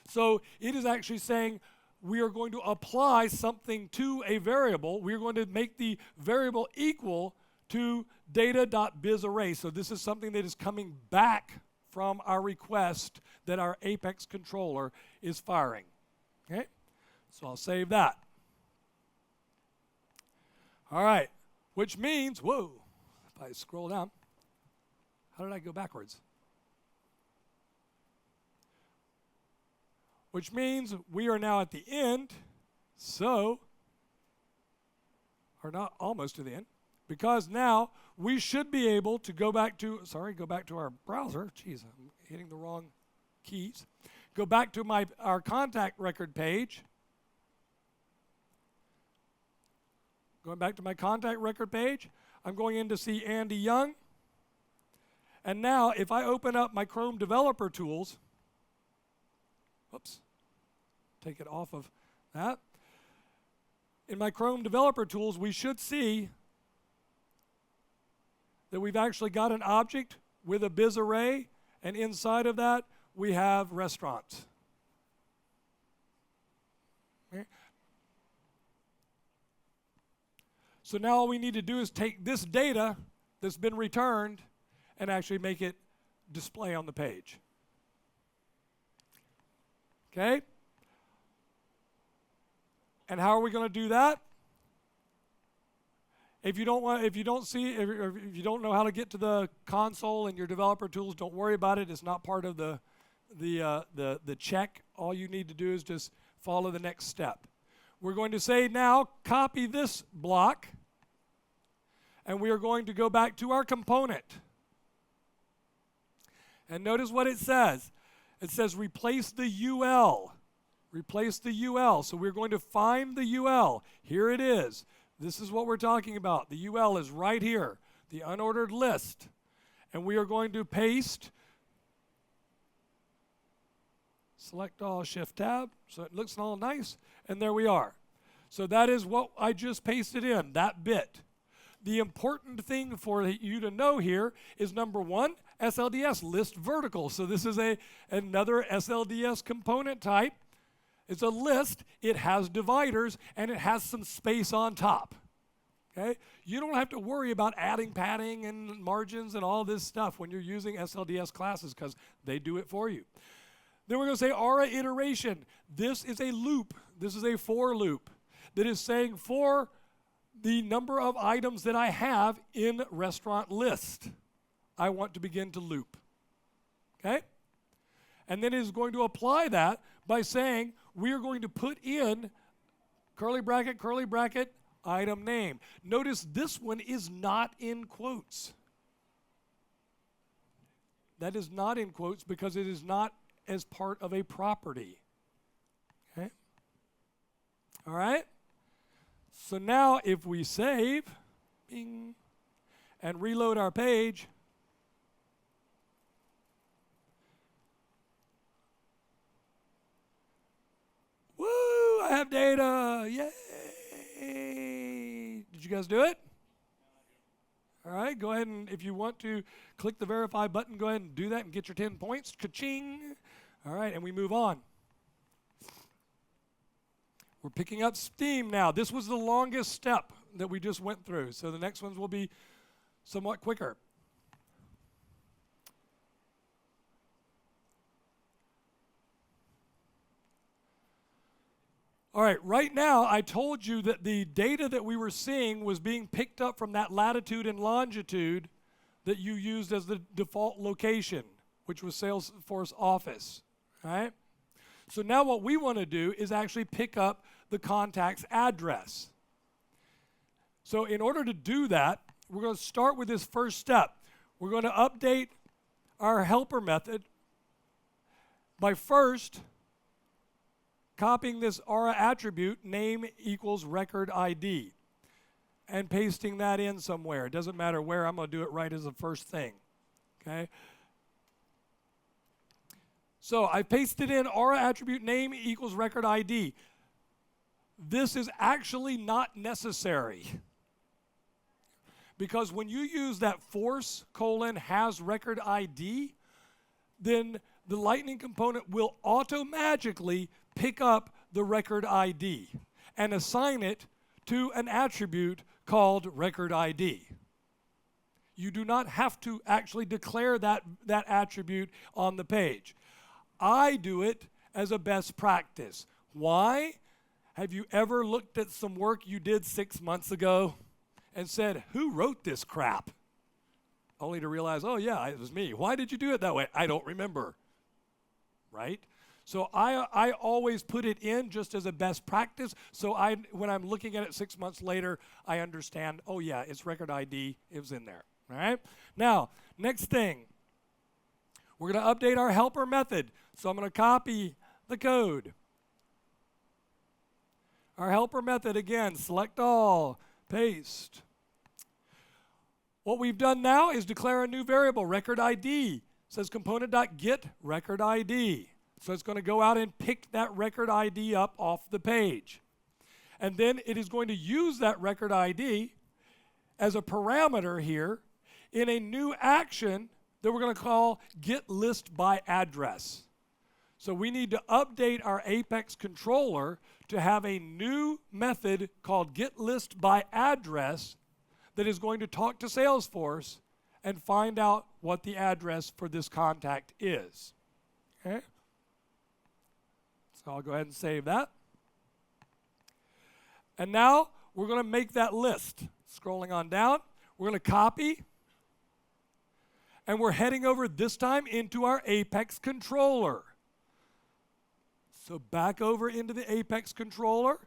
A: So it is actually saying we are going to apply something to a variable. We are going to make the variable equal to data.bizArray. So this is something that is coming back from our request that our Apex controller is firing. Okay? So I'll save that. All right, which means, whoa, if I scroll down, how did I go backwards? Which means we are now at the end, so, or not almost to the end, because now we should be able to go back to our browser. Geez, I'm hitting the wrong keys. Go back to our contact record page. Going back to my contact record page, I'm going in to see Andy Young. And now if I open up my Chrome Developer Tools, whoops, take it off of that. In my Chrome Developer Tools, we should see that we've actually got an object with a biz array, and inside of that, we have restaurants. Okay. So now all we need to do is take this data that's been returned and actually make it display on the page. Okay? And how are we going to do that? If you don't know how to get to the console in your developer tools, don't worry about it. It's not part of the check. All you need to do is just follow the next step. We're going to say now, copy this block, and we are going to go back to our component. And notice what it says. It says replace the UL. Replace the UL. So we're going to find the UL. Here it is. This is what we're talking about. The UL is right here, the unordered list. And we are going to paste, select all, Shift Tab, so it looks all nice, and there we are. So that is what I just pasted in, that bit. The important thing for you to know here is number one, SLDS, list vertical. So this is another SLDS component type. It's a list, it has dividers, and it has some space on top. Okay? You don't have to worry about adding padding and margins and all this stuff when you're using SLDS classes because they do it for you. Then we're going to say aura iteration. This is a loop. This is a for loop that is saying for the number of items that I have in restaurant list, I want to begin to loop. Okay? And then it is going to apply that by saying we are going to put in curly bracket, item name. Notice this one is not in quotes. That is not in quotes because it is not as part of a property. Okay? All right? So now if we save, bing, and reload our page, woo, I have data, yay. Did you guys do it? All right, go ahead and if you want to click the verify button, go ahead and do that and get your 10 points, ka-ching. All right, and we move on. We're picking up steam now. This was the longest step that we just went through, so the next ones will be somewhat quicker. All right, right now I told you that the data that we were seeing was being picked up from that latitude and longitude that you used as the default location, which was Salesforce Office, right? So now what we want to do is actually pick up the contact's address. So in order to do that, we're going to start with this first step. We're going to update our helper method by first copying this aura attribute, name equals record ID, and pasting that in somewhere. It doesn't matter where. I'm going to do it right as the first thing. Okay? So I pasted in aura attribute name equals record ID. This is actually not necessary, because when you use that force : has record ID, then the Lightning component will automatically pick up the record ID and assign it to an attribute called record ID. You do not have to actually declare that attribute on the page. I do it as a best practice. Why? Have you ever looked at some work you did 6 months ago and said, who wrote this crap? Only to realize, oh yeah, it was me. Why did you do it that way? I don't remember. Right? So I always put it in just as a best practice, so when I'm looking at it 6 months later, I understand, oh yeah, it's record ID, it was in there. All right? Now, next thing, we're going to update our helper method. So I'm going to copy the code. Our helper method, again, select all, paste. What we've done now is declare a new variable, record ID. It says component.get record ID. So it's going to go out and pick that record ID up off the page. And then it is going to use that record ID as a parameter here in a new action that we're going to call get list by address. So we need to update our Apex controller to have a new method called get list by address that is going to talk to Salesforce and find out what the address for this contact is. Okay? So I'll go ahead and save that. And now we're going to make that list. Scrolling on down, we're going to copy, and we're heading over this time into our Apex controller. So back over into the Apex controller.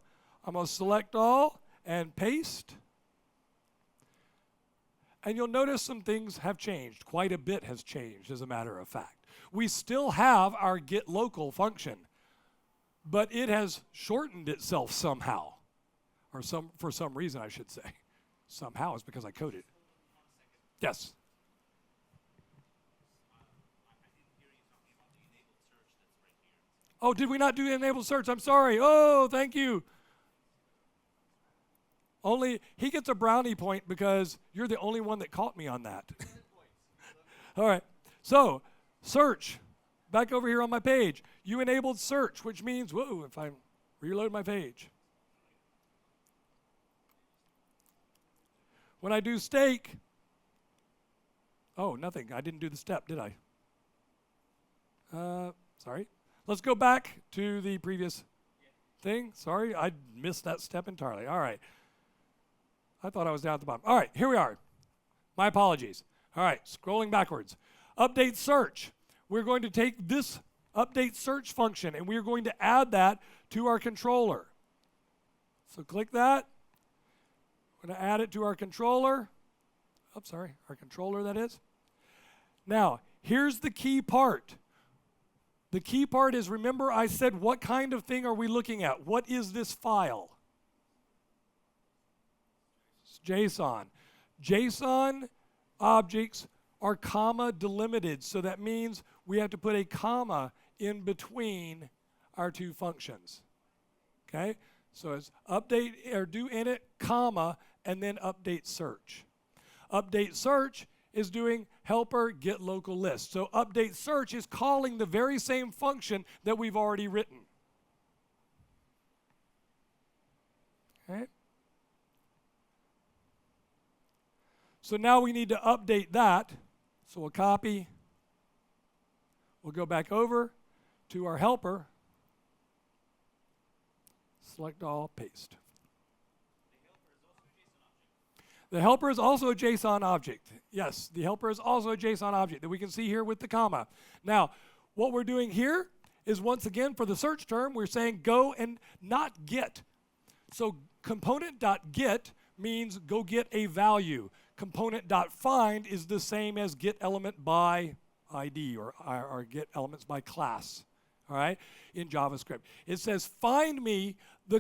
A: I'm going to select all and paste. And you'll notice some things have changed. Quite a bit has changed, as a matter of fact. We still have our get local function, but it has shortened itself somehow, or for some reason, I should say. Somehow is because I coded. Yes. Oh, did we not do enable search? I'm sorry. Oh, thank you. Only he gets a brownie point because you're the only one that caught me on that. All right. So, search. Back over here on my page. You enabled search, which means, whoa, if I reload my page. When I do stake, oh, nothing. I didn't do the step, did I? Sorry. Let's go back to the previous thing. Sorry, I missed that step entirely. All right. I thought I was down at the bottom. All right, here we are. My apologies. All right, scrolling backwards. Update search. We're going to take this update search function, and we're going to add that to our controller. So click that. We're going to add it to our controller. Oh, sorry, our controller, that is. Now, here's the key part. The key part is, remember I said, what kind of thing are we looking at? What is this file? It's JSON. JSON objects are comma delimited, so that means we have to put a comma in between our two functions. Okay? So it's update or do init, comma, and then update search. Update search is doing helper get local list. So update search is calling the very same function that we've already written. Okay? So now we need to update that. So we'll copy. We'll go back over to our helper. Select all, paste. The helper is also a JSON object. Yes, the helper is also a JSON object that we can see here with the comma. Now, what we're doing here is, once again, for the search term, we're saying go and not get. So component.get means go get a value. Component.find is the same as get element by ID or get elements by class. All right, in JavaScript. It says find me the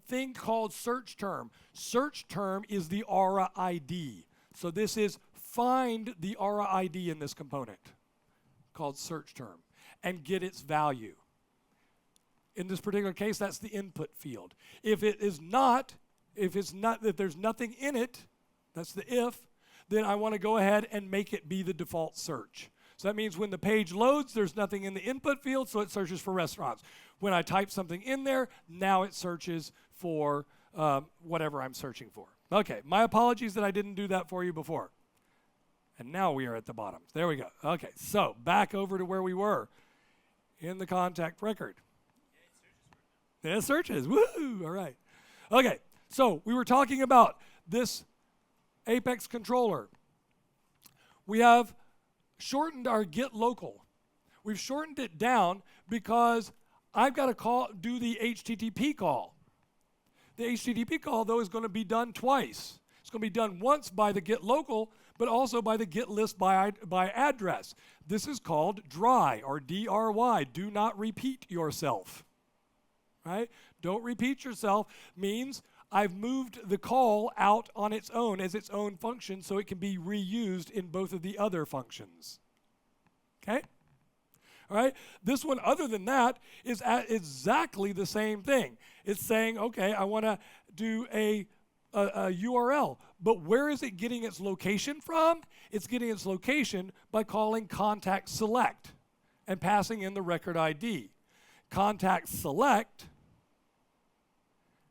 A: thing called search term. Search term is the aura ID. So this is find the aura ID in this component called search term and get its value. In this particular case, that's the input field. If there's nothing in it, that's the if, then I want to go ahead and make it be the default search. So that means when the page loads, there's nothing in the input field, so it searches for restaurants. When I type something in there, now it searches for whatever I'm searching for. Okay, my apologies that I didn't do that for you before. And now we are at the bottom. There we go. Okay, so back over to where we were in the contact record. Yeah, it searches. Woo! All right. Okay, so we were talking about this Apex controller. We have shortened our get local. We've shortened it down because I've got to do the HTTP call. The HTTP call, though, is going to be done twice. It's going to be done once by the get local, but also by the get list by address. This is called dry, or DRY. Do not repeat yourself. Right? Don't repeat yourself means I've moved the call out on its own as its own function so it can be reused in both of the other functions. Okay? All right? This one, other than that, is at exactly the same thing. It's saying, okay, I want to do a URL, but where is it getting its location from? It's getting its location by calling contact select and passing in the record ID. Contact select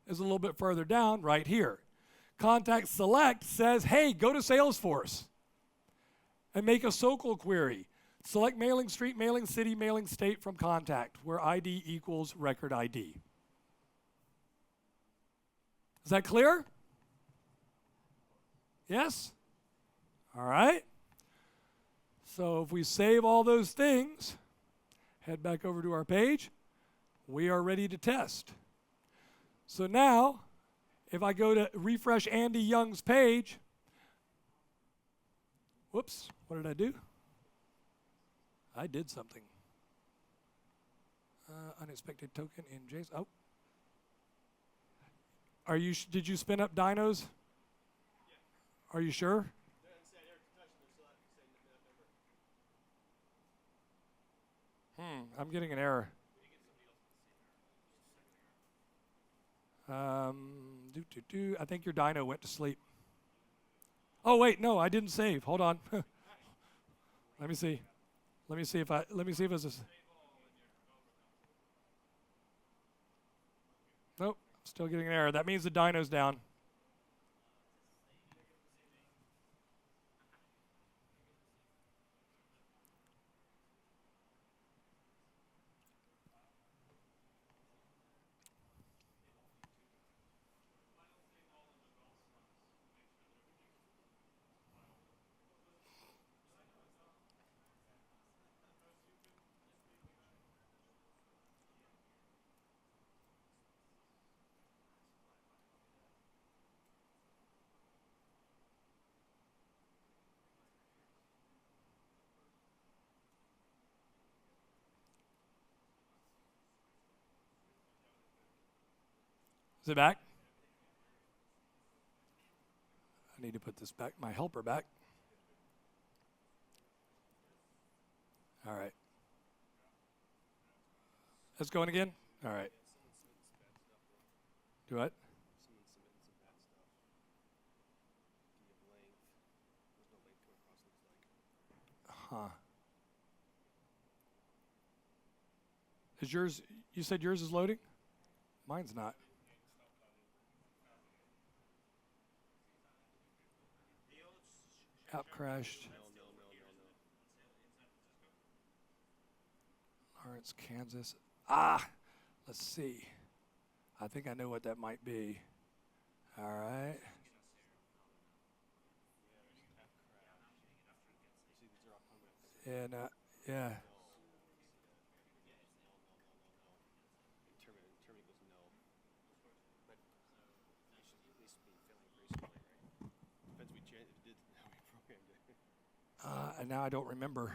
A: is a little bit further down right here. Contact select says, hey, go to Salesforce and make a SOQL query. Select mailing street, mailing city, mailing state from contact, where ID equals record ID. Is that clear? Yes? All right. So if we save all those things, head back over to our page, we are ready to test. So now, if I go to refresh Andy Young's page, whoops, what did I do? I did something. Unexpected token in JSON. Oh. Did you spin up dynos? Yeah. Are you sure? I'm getting an error. I think your dyno went to sleep. Oh wait, no, I didn't save. Hold on. Let me see. Let me see if it's a. Nope, still getting an error. That means the dyno's down. Is it back? I need to put this back, my helper back. All right. That's going again? All right. Do what? Huh. Is yours, you said yours is loading? Mine's not. App crashed. Lawrence, Kansas. Let's see. I think I know what that might be. All right. And yeah. And now I don't remember.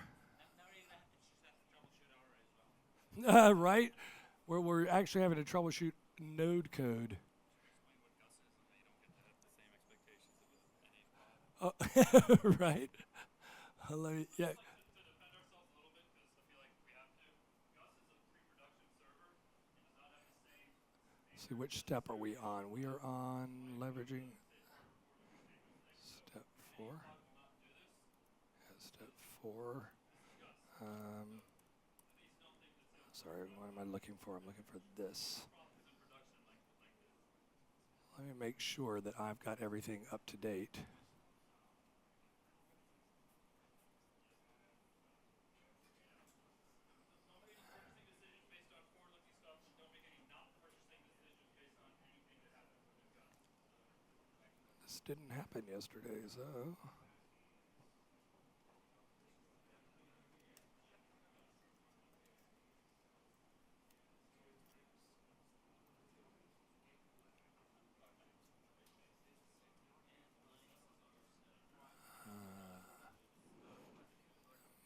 A: Right? Where we're actually having to troubleshoot node code. Oh, right. Let me, yeah. See, which step are we on? We are on leveraging step 4. Yeah, step 4. Sorry, what am I looking for? I'm looking for this. Let me make sure that I've got everything up to date. This didn't happen yesterday, so.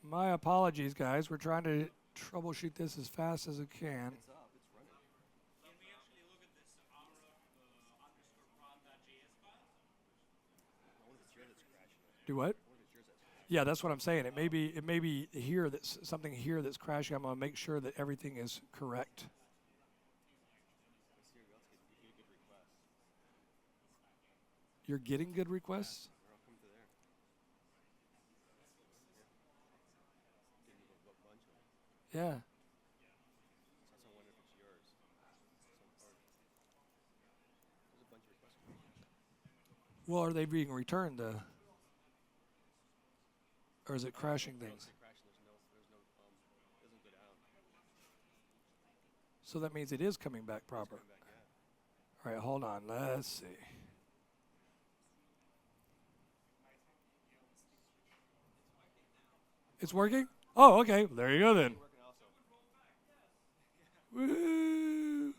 A: My apologies, guys. We're trying to troubleshoot this as fast as it can. Do what? Yeah, that's what I'm saying. It may be here that's something here that's crashing. I'm gonna make sure that everything is correct. You're getting good requests? Yeah. Well, are they being returned, or is it crashing things? So that means it is coming back proper. All right, hold on. Let's see. It's working? Oh, okay. There you go then. Woo!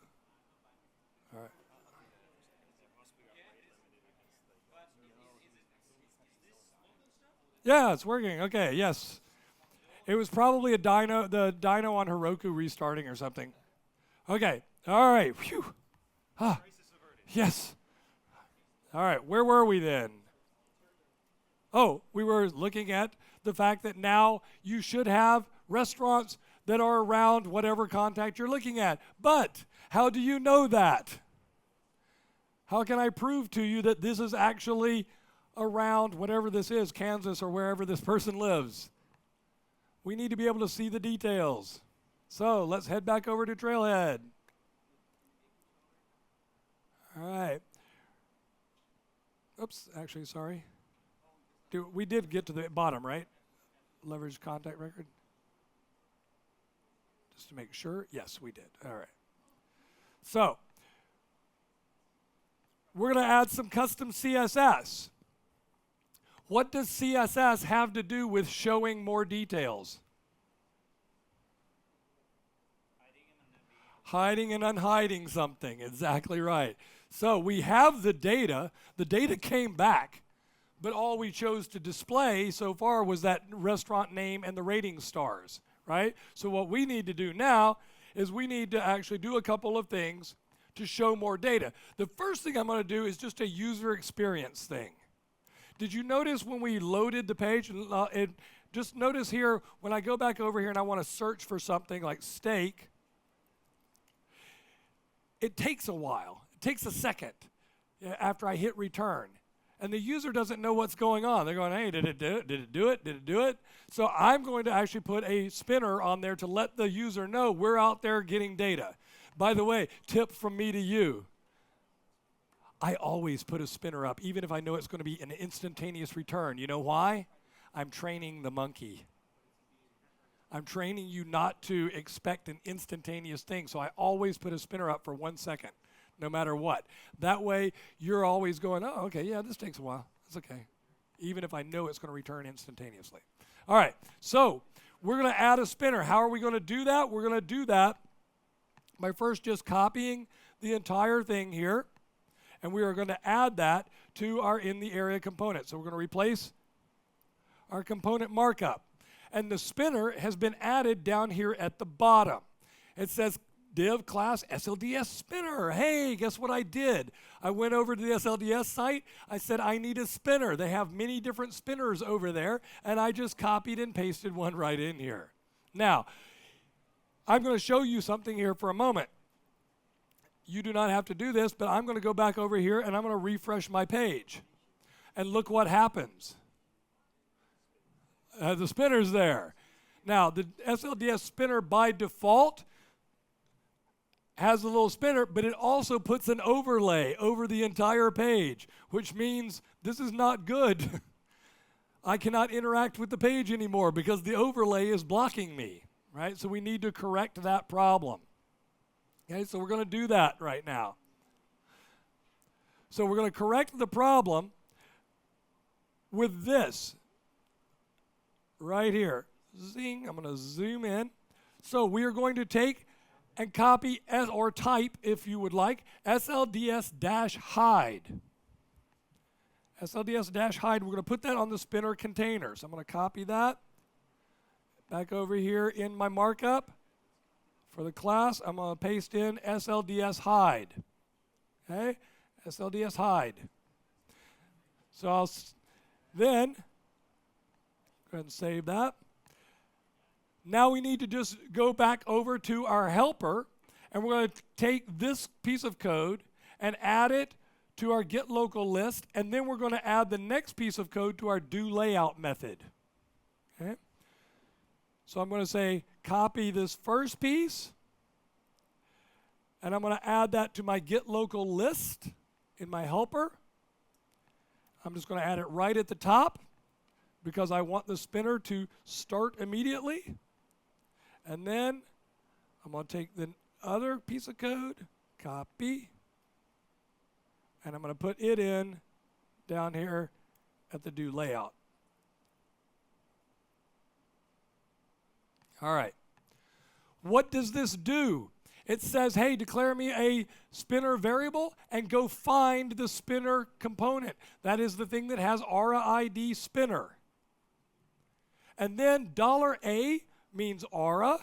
A: All right. Yeah, it's working. Okay, yes. It was probably the dyno on Heroku restarting or something. Okay. All right. Phew. Ah. Yes. All right. Where were we then? Oh, we were looking at the fact that now you should have restaurants that are around whatever contact you're looking at. But how do you know that? How can I prove to you that this is actually around whatever this is, Kansas or wherever this person lives? We need to be able to see the details. So let's head back over to Trailhead. All right. Oops, actually, sorry. We did get to the bottom, right? Leverage contact record. Just to make sure. Yes, we did. All right. So we're going to add some custom CSS. What does CSS have to do with showing more details? Hiding and unhiding something. Exactly right. So we have the data. The data came back, but all we chose to display so far was that restaurant name and the rating stars, right? So what we need to do now is we need to actually do a couple of things to show more data. The first thing I'm going to do is just a user experience thing. Did you notice when we loaded the page, just notice here, when I go back over here and I want to search for something like steak, it takes a while. It takes a second after I hit return. And the user doesn't know what's going on. They're going, hey, did it do it? Did it do it? Did it do it? So I'm going to actually put a spinner on there to let the user know we're out there getting data. By the way, tip from me to you. I always put a spinner up, even if I know it's going to be an instantaneous return. You know why? I'm training the monkey. I'm training you not to expect an instantaneous thing. So I always put a spinner up for 1 second. no matter what. That way, you're always going, oh, okay, yeah, this takes a while. It's okay, even if I know it's going to return instantaneously. All right, so we're going to add a spinner. How are we going to do that? We're going to do that by first just copying the entire thing here, and we are going to add that to our in the area component. So we're going to replace our component markup. And the spinner has been added down here at the bottom. It says div class SLDS spinner. Hey, guess what I did? I went over to the SLDS site. I said I need a spinner. They have many different spinners over there, and I just copied and pasted one right in here. Now, I'm going to show you something here for a moment. You do not have to do this, but I'm going to go back over here, and I'm going to refresh my page. And look what happens. The spinner's there. Now, the SLDS spinner by default has a little spinner, but it also puts an overlay over the entire page, which means this is not good. I cannot interact with the page anymore because the overlay is blocking me, right? So we need to correct that problem. Okay, so we're going to do that right now. So we're going to correct the problem with this right here. Zing, I'm going to zoom in. So we are going to take and copy or type, if you would like, SLDS-hide. SLDS-hide, we're going to put that on the spinner container. So I'm going to copy that back over here in my markup. For the class, I'm going to paste in SLDS-hide. Okay? SLDS-hide. So I'll then go ahead and save that. Now we need to just go back over to our helper, and we're going to take this piece of code and add it to our get local list, and then we're going to add the next piece of code to our do layout method. Okay? So I'm going to say copy this first piece, and I'm going to add that to my get local list in my helper. I'm just going to add it right at the top because I want the spinner to start immediately. And then I'm going to take the other piece of code, copy, and I'm going to put it in down here at the do layout. All right. What does this do? It says, hey, declare me a spinner variable and go find the spinner component. That is the thing that has aura ID spinner. And then $A means aura.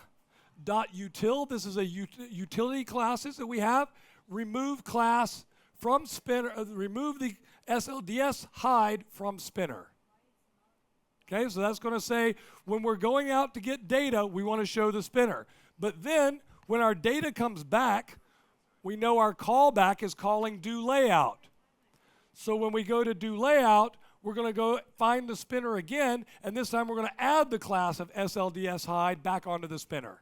A: .util, this is a utility classes that we have. Remove class from spinner, remove the SLDS hide from spinner. Okay, so that's going to say when we're going out to get data, we want to show the spinner. But then when our data comes back, we know our callback is calling do layout. So when we go to do layout, we're going to go find the spinner again, and this time we're going to add the class of SLDS hide back onto the spinner.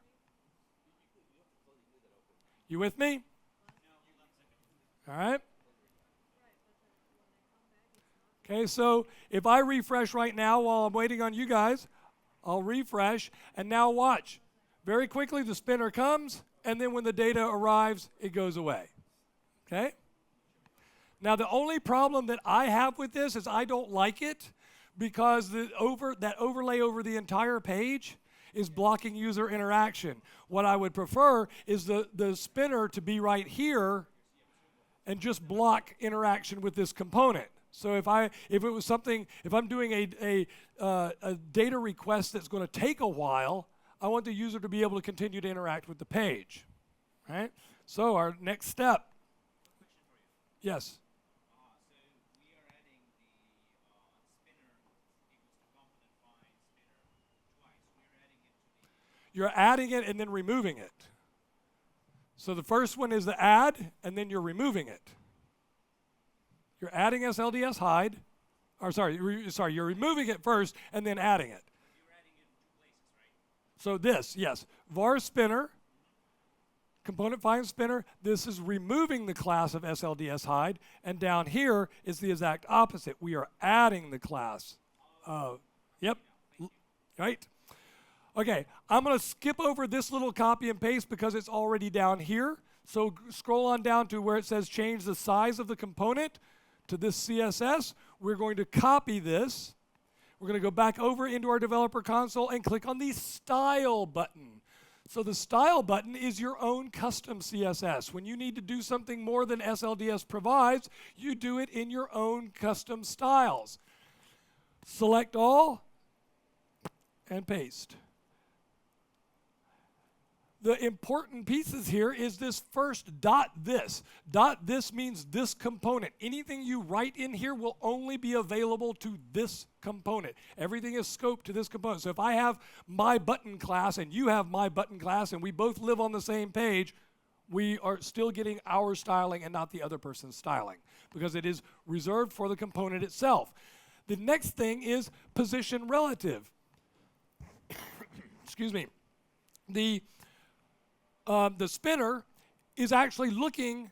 A: You with me? All right. Okay, so if I refresh right now while I'm waiting on you guys, I'll refresh, and now watch. Very quickly, the spinner comes, and then when the data arrives, it goes away. Okay? Now, the only problem that I have with this is I don't like it because that overlay over the entire page is blocking user interaction. What I would prefer is the spinner to be right here and just block interaction with this component. So if it was something, if I'm doing a data request that's going to take a while, I want the user to be able to continue to interact with the page, right? So our next step. Yes. You're adding it and then removing it. So the first one is the add, and then you're removing it. You're adding SLDS hide, or you're removing it first and then adding it.
B: You're adding it in 2 places, right?
A: So this, yes, var spinner, component find spinner, this is removing the class of SLDS hide, and down here is the exact opposite. We are adding the class of, yep, right? Okay, I'm going to skip over this little copy and paste because it's already down here. So scroll on down to where it says change the size of the component to this CSS. We're going to copy this. We're going to go back over into our developer console and click on the Style button. So the Style button is your own custom CSS. When you need to do something more than SLDS provides, you do it in your own custom styles. Select all and paste. The important pieces here is this first dot this. Dot this means this component. Anything you write in here will only be available to this component. Everything is scoped to this component. So if I have my button class and you have my button class and we both live on the same page, we are still getting our styling and not the other person's styling because it is reserved for the component itself. The next thing is position relative. Excuse me. The spinner is actually looking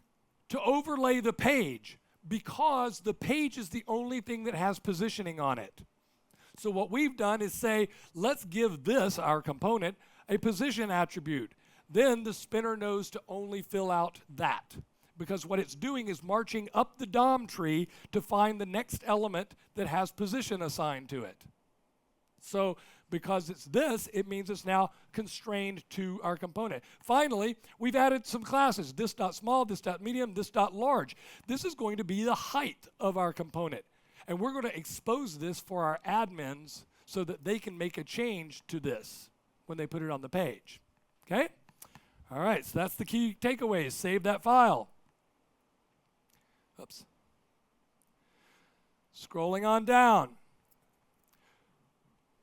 A: to overlay the page because the page is the only thing that has positioning on it. So what we've done is say, let's give this, our component, a position attribute. Then the spinner knows to only fill out that because what it's doing is marching up the DOM tree to find the next element that has position assigned to it. So because it's this, it means it's now constrained to our component. Finally, we've added some classes, this.small, this.medium, this.large. This is going to be the height of our component. And we're going to expose this for our admins so that they can make a change to this when they put it on the page. Okay? All right, so that's the key takeaways. Save that file. Oops. Scrolling on down.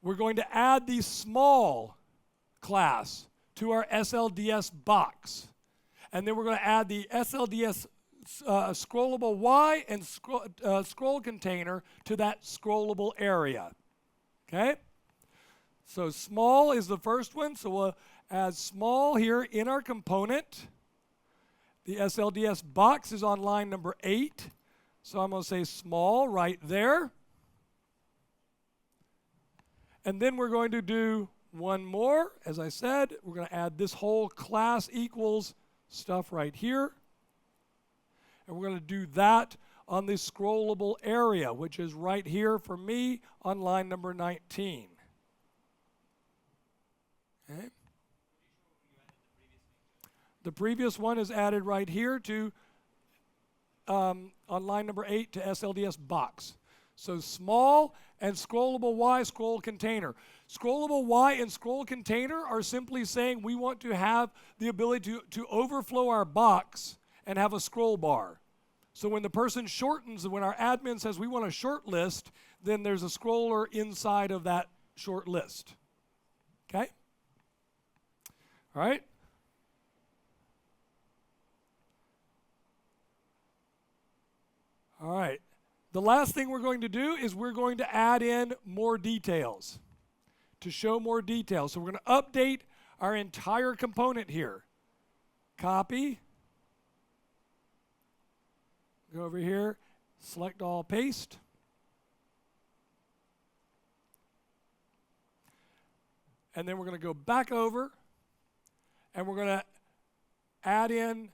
A: We're going to add the small class to our SLDS box. And then we're going to add the SLDS scrollable Y and scroll container to that scrollable area. Okay? So small is the first one. So we'll add small here in our component. The SLDS box is on line number 8. So I'm going to say small right there. And then we're going to do one more. As I said, we're going to add this whole class equals stuff right here. And we're going to do that on the scrollable area, which is right here for me on line number 19. Okay. The previous one is added right here to on line number 8 to SLDS box. So small and scrollable Y scroll container. Scrollable Y and scroll container are simply saying we want to have the ability to overflow our box and have a scroll bar. So when the person shortens, when our admin says we want a short list, then there's a scroller inside of that short list. Okay? All right? All right. The last thing we're going to do is we're going to add in more details to show more details. So we're going to update our entire component here. Copy. Go over here, select all, paste. And then we're going to go back over and we're going to add in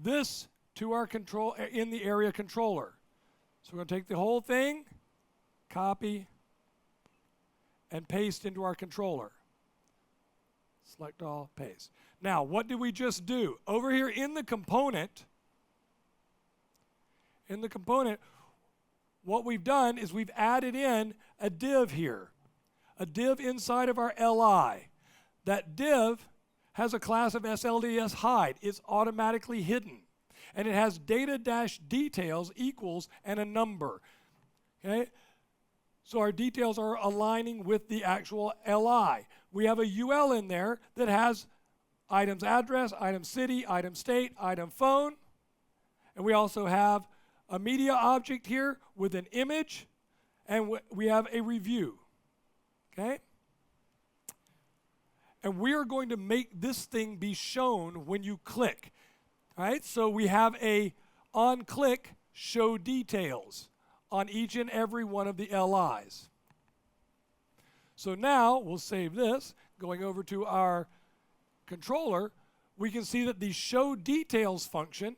A: this to our control in the area controller. So we're going to take the whole thing, copy, and paste into our controller. Select all, paste. Now, what did we just do? Over here in the component, what we've done is we've added in a div here, a div inside of our LI. That div has a class of SLDS hide. It's automatically hidden. And it has data-details equals and a number. Okay? So our details are aligning with the actual LI. We have a UL in there that has item's address, item city, item state, item phone. And we also have a media object here with an image. And we have a review. Okay? And we are going to make this thing be shown when you click. All right, so we have a on-click show details on each and every one of the LIs. So now we'll save this. Going over to our controller, we can see that the show details function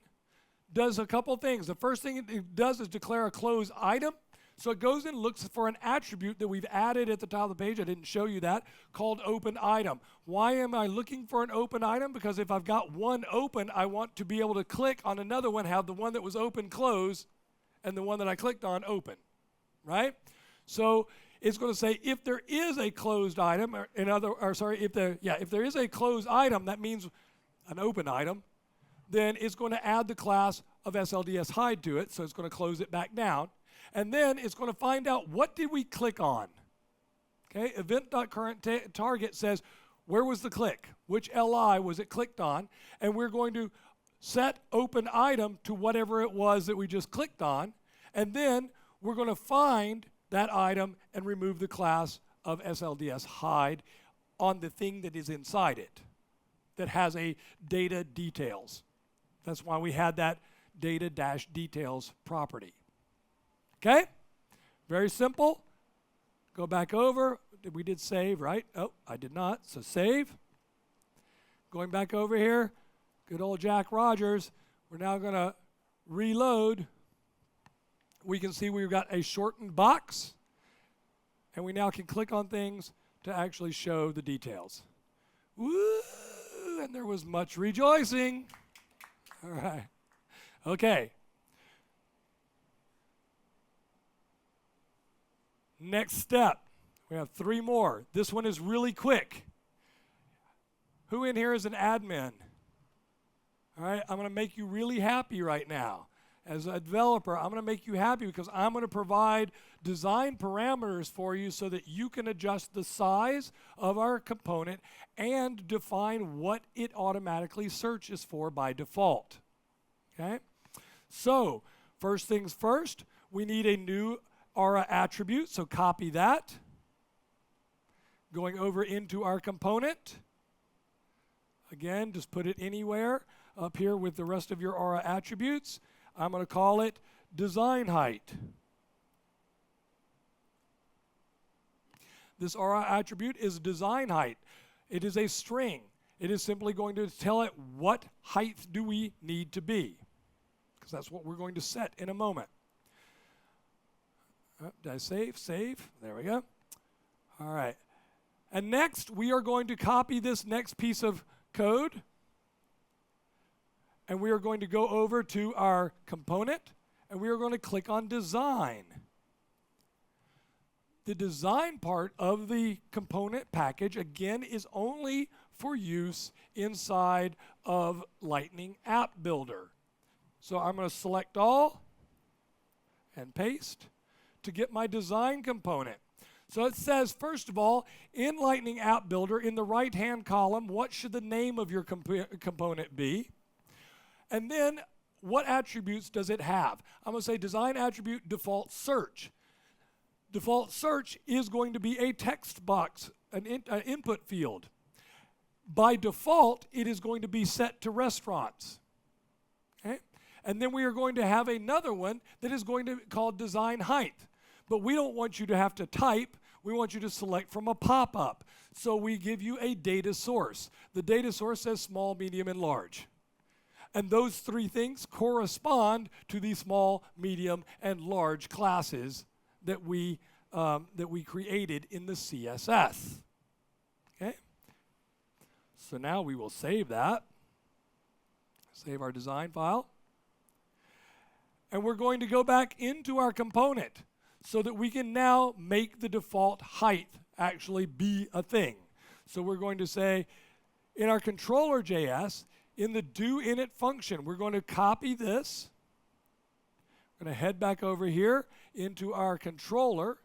A: does a couple things. The first thing it does is declare a closed item. So it goes and looks for an attribute that we've added at the top of the page. I didn't show you that, called open item. Why am I looking for an open item? Because if I've got one open, I want to be able to click on another one, have the one that was open close, and the one that I clicked on open, right? So it's going to say if there is a closed item, if there is a closed item, that means an open item, then it's going to add the class of SLDS hide to it, so it's going to close it back down. And then it's going to find out what did we click on. Okay, event.currentTarget says where was the click, which LI was it clicked on, and we're going to set open item to whatever it was that we just clicked on, and then we're going to find that item and remove the class of SLDS hide on the thing that is inside it that has a data details. That's why we had that data-details property. Okay? Very simple. Go back over. We did save, right? Oh, I did not. So save. Going back over here, good old Jack Rogers. We're now going to reload. We can see we've got a shortened box, and we now can click on things to actually show the details. Woo! And there was much rejoicing. All right. Okay. Next step, we have 3 more. This one is really quick. Who in here is an admin? All right, I'm going to make you really happy right now. As a developer, I'm going to make you happy because I'm going to provide design parameters for you so that you can adjust the size of our component and define what it automatically searches for by default. Okay? So, first things first, we need a new Aura attribute, so copy that. Going over into our component. Again, just put it anywhere up here with the rest of your Aura attributes. I'm going to call it design height. This Aura attribute is design height. It is a string. It is simply going to tell it what height do we need to be, because that's what we're going to set in a moment. Did I save? Save. There we go. All right. And next, we are going to copy this next piece of code, and we are going to go over to our component, and we are going to click on Design. The design part of the component package, again, is only for use inside of Lightning App Builder. So I'm going to select all and paste to get my design component. So it says, first of all, in Lightning App Builder, in the right-hand column, what should the name of your component be? And then, what attributes does it have? I'm going to say design attribute default search. Default search is going to be a text box, an input field. By default, it is going to be set to restaurants. Okay? And then we are going to have another one that is going to be called design height. But we don't want you to have to type. We want you to select from a pop-up. So we give you a data source. The data source says small, medium, and large. And those 3 things correspond to the small, medium, and large classes that we created in the CSS. Okay? So now we will save that. Save our design file. And we're going to go back into our component so that we can now make the default height actually be a thing. So we're going to say, in our controller.js, in the doInit function, we're going to copy this. We're going to head back over here into our controller.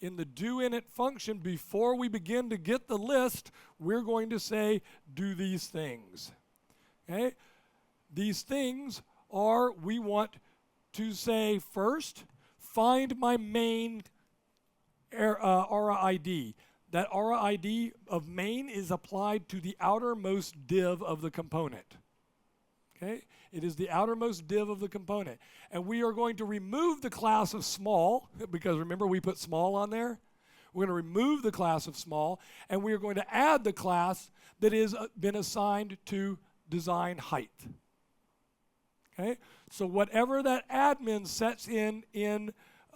A: In the doInit function, before we begin to get the list, we're going to say, do these things. Okay? These things are, we want to say first, find my main Aura ID. That Aura ID of main is applied to the outermost div of the component. Okay? It is the outermost div of the component. And we are going to remove the class of small, because remember we put small on there? We're going to remove the class of small, and we are going to add the class that has been assigned to design height. Okay? So whatever that admin sets in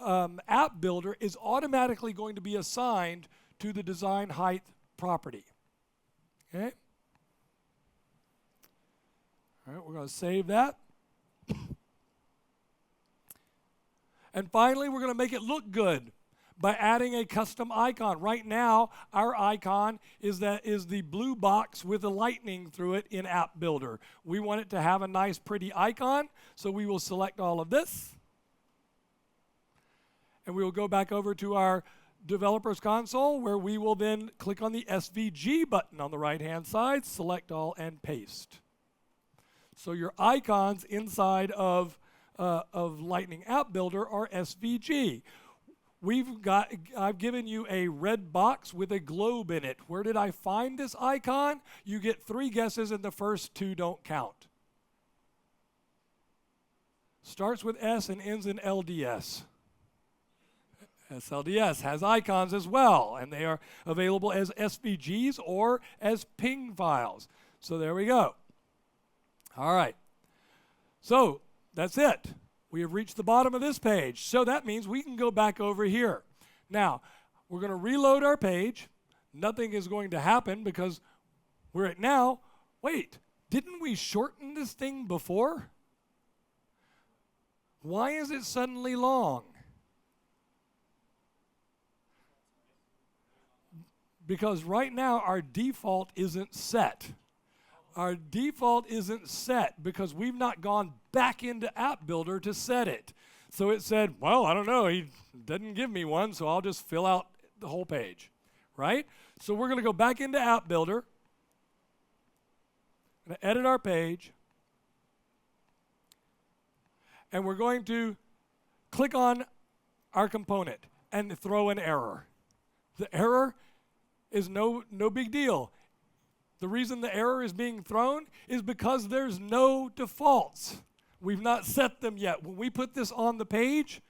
A: App Builder is automatically going to be assigned to the design height property. Okay? All right, we're going to save that. And finally, we're going to make it look good by adding a custom icon. Right now, our icon is the blue box with the lightning through it in App Builder. We want it to have a nice, pretty icon, so we will select all of this. And we will go back over to our Developers Console, where we will then click on the SVG button on the right-hand side, select all, and paste. So your icons inside of Lightning App Builder are SVG. I've given you a red box with a globe in it. Where did I find this icon? You get 3 guesses and the first 2 don't count. Starts with S and ends in LDS. SLDS has icons as well, and they are available as SVGs or as PNG files. So there we go. All right. So that's it. We have reached the bottom of this page. So that means we can go back over here. Now, we're going to reload our page. Nothing is going to happen because we're at now. Wait, didn't we shorten this thing before? Why is it suddenly long? Because right now our default isn't set. Our default isn't set because we've not gone back into App Builder to set it. So it said, well, I don't know, he didn't give me one, so I'll just fill out the whole page, right? So we're going to go back into App Builder, going to edit our page, and we're going to click on our component and throw an error. The error is no big deal. The reason the error is being thrown is because there's no defaults. We've not set them yet. When we put this on the page,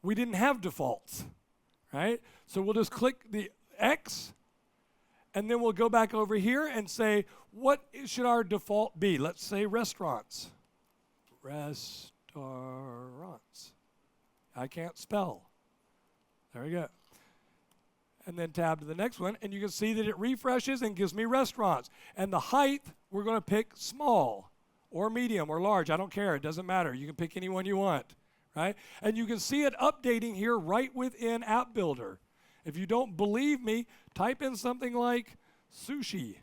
A: we didn't have defaults, right? So we'll just click the X, and then we'll go back over here and say, what should our default be? Let's say restaurants. Restaurants. I can't spell. There we go. And then tab to the next one, and you can see that it refreshes and gives me restaurants. And the height, we're going to pick small or medium or large. I don't care. It doesn't matter. You can pick any one you want, right? And you can see it updating here right within App Builder. If you don't believe me, type in something like sushi.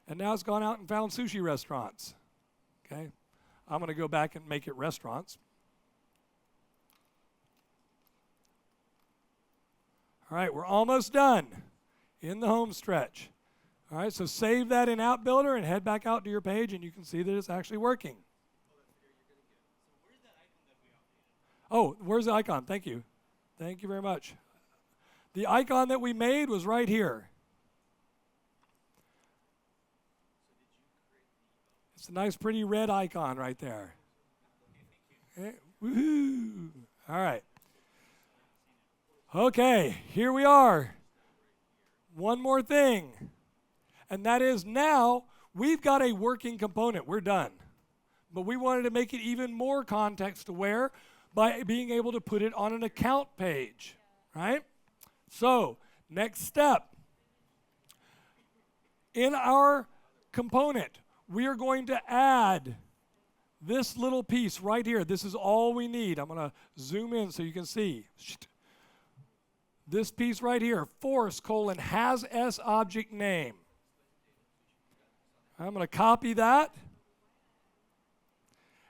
A: And now it's gone out and found sushi restaurants, okay? I'm going to go back and make it restaurants. All right, we're almost done in the home stretch. All right, so save that in App Builder and head back out to your page, and you can see that it's actually working. Oh, where's the icon? Thank you. Thank you very much. The icon that we made was right here. It's a nice, pretty red icon right there. Okay. Woohoo! All right. Okay, here we are. One more thing, and that is now we've got a working component. We're done. But we wanted to make it even more context-aware by being able to put it on an account page, right? So, next step. In our component, we are going to add this little piece right here. This is all we need. I'm going to zoom in so you can see. This piece right here, force : has S object name. I'm going to copy that,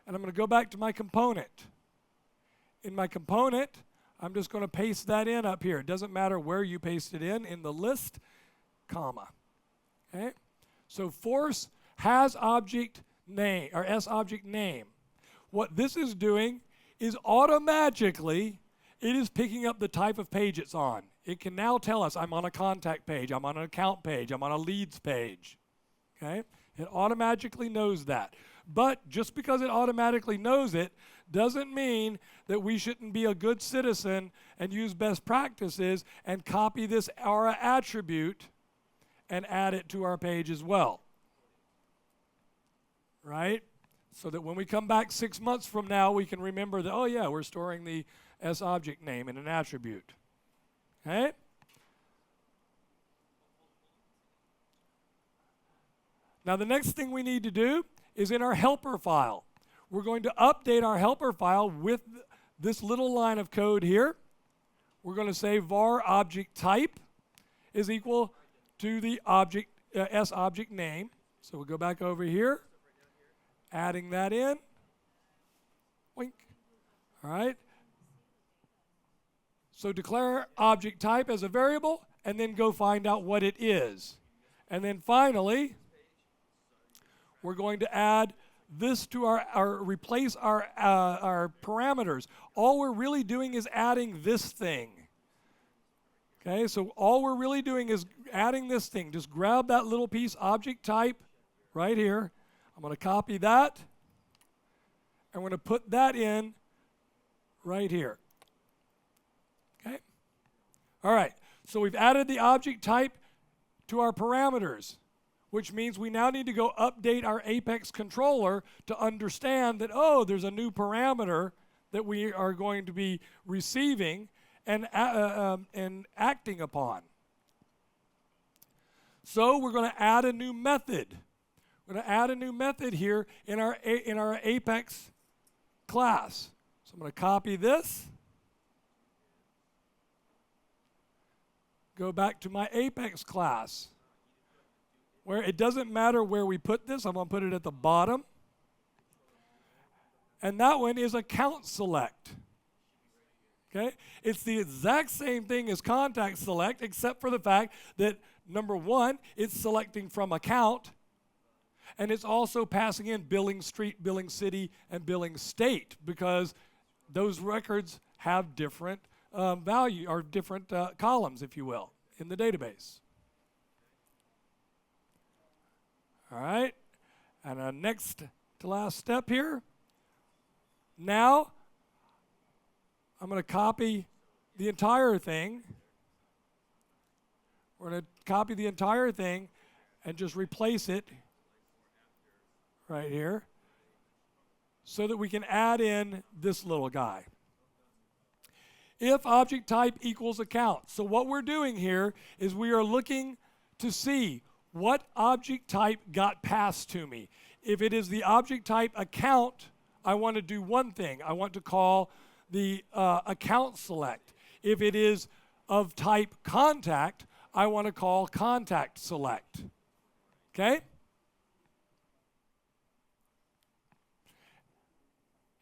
A: and I'm going to go back to my component. In my component, I'm just going to paste that in up here. It doesn't matter where you paste it in the list, comma. Okay? So force has object name, or S object name. What this is doing is automatically it is picking up the type of page it's on. It can now tell us I'm on a contact page, I'm on an account page, I'm on a leads page. Okay? It automatically knows that. But just because it automatically knows it doesn't mean that we shouldn't be a good citizen and use best practices and copy this aura attribute and add it to our page as well. right? So that when we come back 6 months from now, we can remember that, oh yeah, we're storing the S object name in an attribute. Okay? Now the next thing we need to do is in our helper file. We're going to update our helper file with this little line of code here. We're going to say var object type is equal to the object S object name. So we'll go back over here, adding that in. Wink. All right. So declare object type as a variable, and then go find out what it is. And then finally, we're going to add this to replace our parameters. All we're really doing is adding this thing. Okay, so all we're really doing is adding this thing. Just grab that little piece, object type, right here. I'm going to copy that, and we're going to put that in right here. Okay? All right, so we've added the object type to our parameters, which means we now need to go update our Apex controller to understand that, oh, there's a new parameter that we are going to be receiving and acting upon. So we're going to add a new method. We're going to add a new method here in our Apex class. So I'm going to copy this, go back to my Apex class, where it doesn't matter where we put this. I'm going to put it at the bottom. And that one is account select. Okay? It's the exact same thing as contact select, except for the fact that, number one, it's selecting from account, and it's also passing in billing street, billing city, and billing state, because those records have different value, or different columns, if you will, in the database. All right, and our next to last step here. Now, I'm going to copy the entire thing. We're going to copy the entire thing and just replace it right here so that we can add in this little guy. If object type equals account. So what we're doing here is we are looking to see what object type got passed to me. If it is the object type account, I want to do one thing. I want to call the account select. If it is of type contact, I want to call contact select. Okay?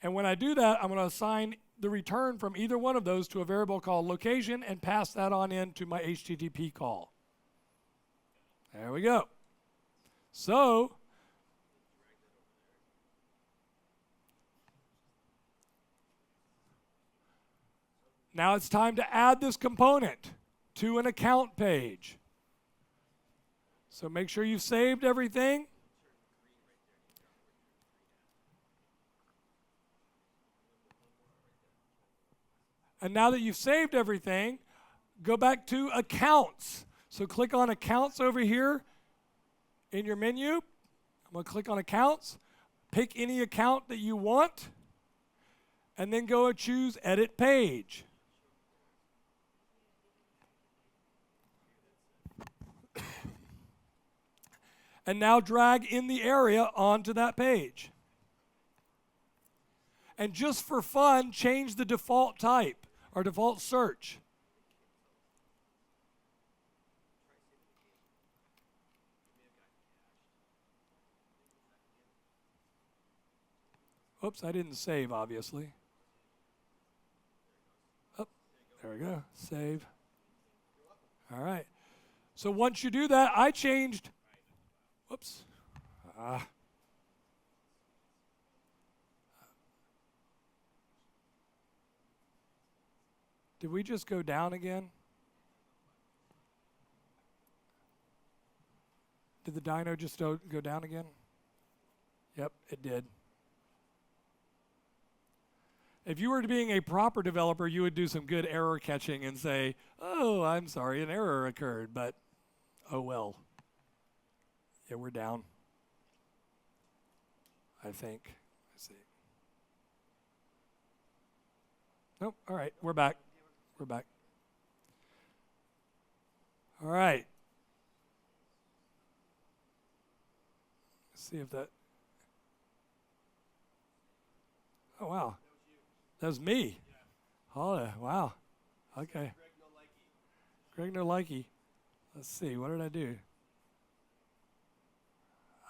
A: And when I do that, I'm going to assign the return from either one of those to a variable called location and pass that on into my HTTP call. There we go. So, now it's time to add this component to an account page. So make sure you've saved everything. And now that you've saved everything, go back to accounts. So click on accounts over here in your menu. I'm going to click on accounts, pick any account that you want, and then go and choose edit page. And now drag in the area onto that page. And just for fun, change the default type or default search. Oops, I didn't save, obviously. Oh, there we go. Save. All right. So once you do that, I changed. Whoops. Did we just go down again? Did the dyno just go down again? Yep, it did. If you were being a proper developer, you would do some good error catching and say, oh, I'm sorry, an error occurred, but oh well. Yeah, we're down. I think. Let's see. Nope. All right. We're back. We're back. All right. Let's see if that. Oh, wow. That was me. Oh, wow. Okay. Greg no likey. Let's see. What did I do?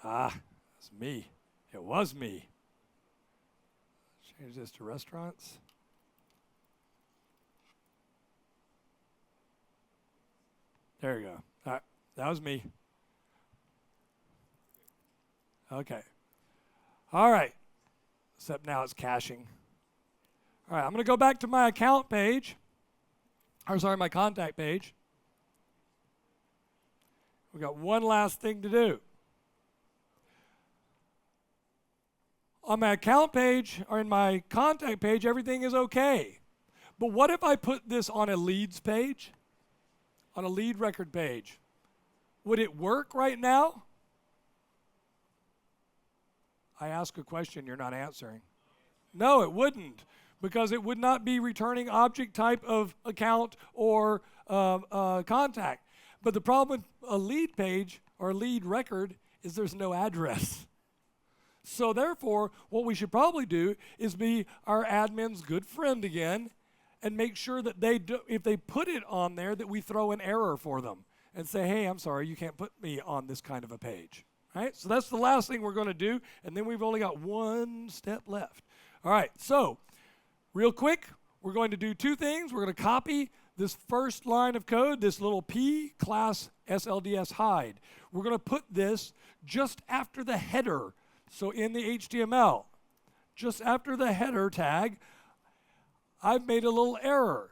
A: It's me. It was me. Change this to restaurants. There you go. All right. That was me. Okay. All right. Except now it's caching. All right. I'm going to go back to my account page. Or sorry, my contact page. We got one last thing to do. On my account page or in my contact page, everything is okay. But what if I put this on a leads page? On a lead record page? Would it work right now? I ask a question you're not answering. No, it wouldn't, because it would not be returning object type of account or contact. But the problem with a lead page or a lead record is there's no address. So therefore, what we should probably do is be our admin's good friend again and make sure that they do, if they put it on there, that we throw an error for them and say, hey, I'm sorry, you can't put me on this kind of a page. Right? So that's the last thing we're going to do, and then we've only got one step left. All right, so real quick, we're going to do two things. We're going to copy this first line of code, this little P class SLDS hide. We're going to put this just after the header. So in the HTML, just after the header tag, I've made a little error.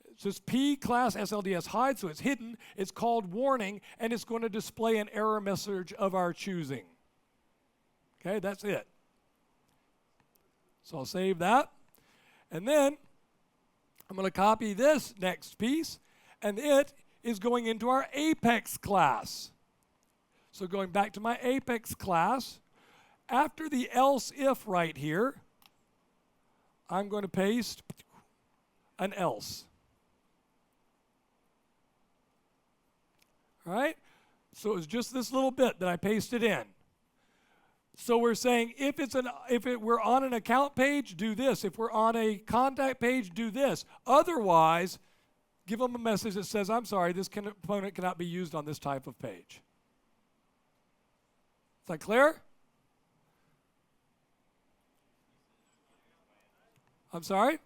A: It says P class SLDS hide, so it's hidden. It's called warning, and it's going to display an error message of our choosing. Okay, that's it. So I'll save that. And then I'm going to copy this next piece, and it is going into our Apex class. So going back to my Apex class, after the else if right here, I'm going to paste an else. All right? So it was just this little bit that I pasted in. So we're saying if we're on an account page, do this. If we're on a contact page, do this. Otherwise, give them a message that says, I'm sorry, this component cannot be used on this type of page. Is that clear? I'm sorry?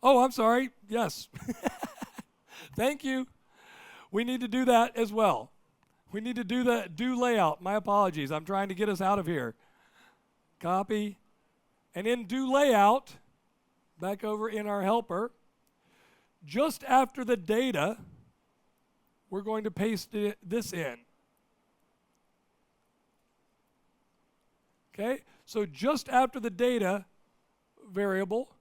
A: Oh, I'm sorry. Yes. Thank you. We need to do that as well. We need to do the layout. My apologies. I'm trying to get us out of here. Copy. And in do layout, back over in our helper, just after the data, we're going to paste this in. Okay? So just after the data variable,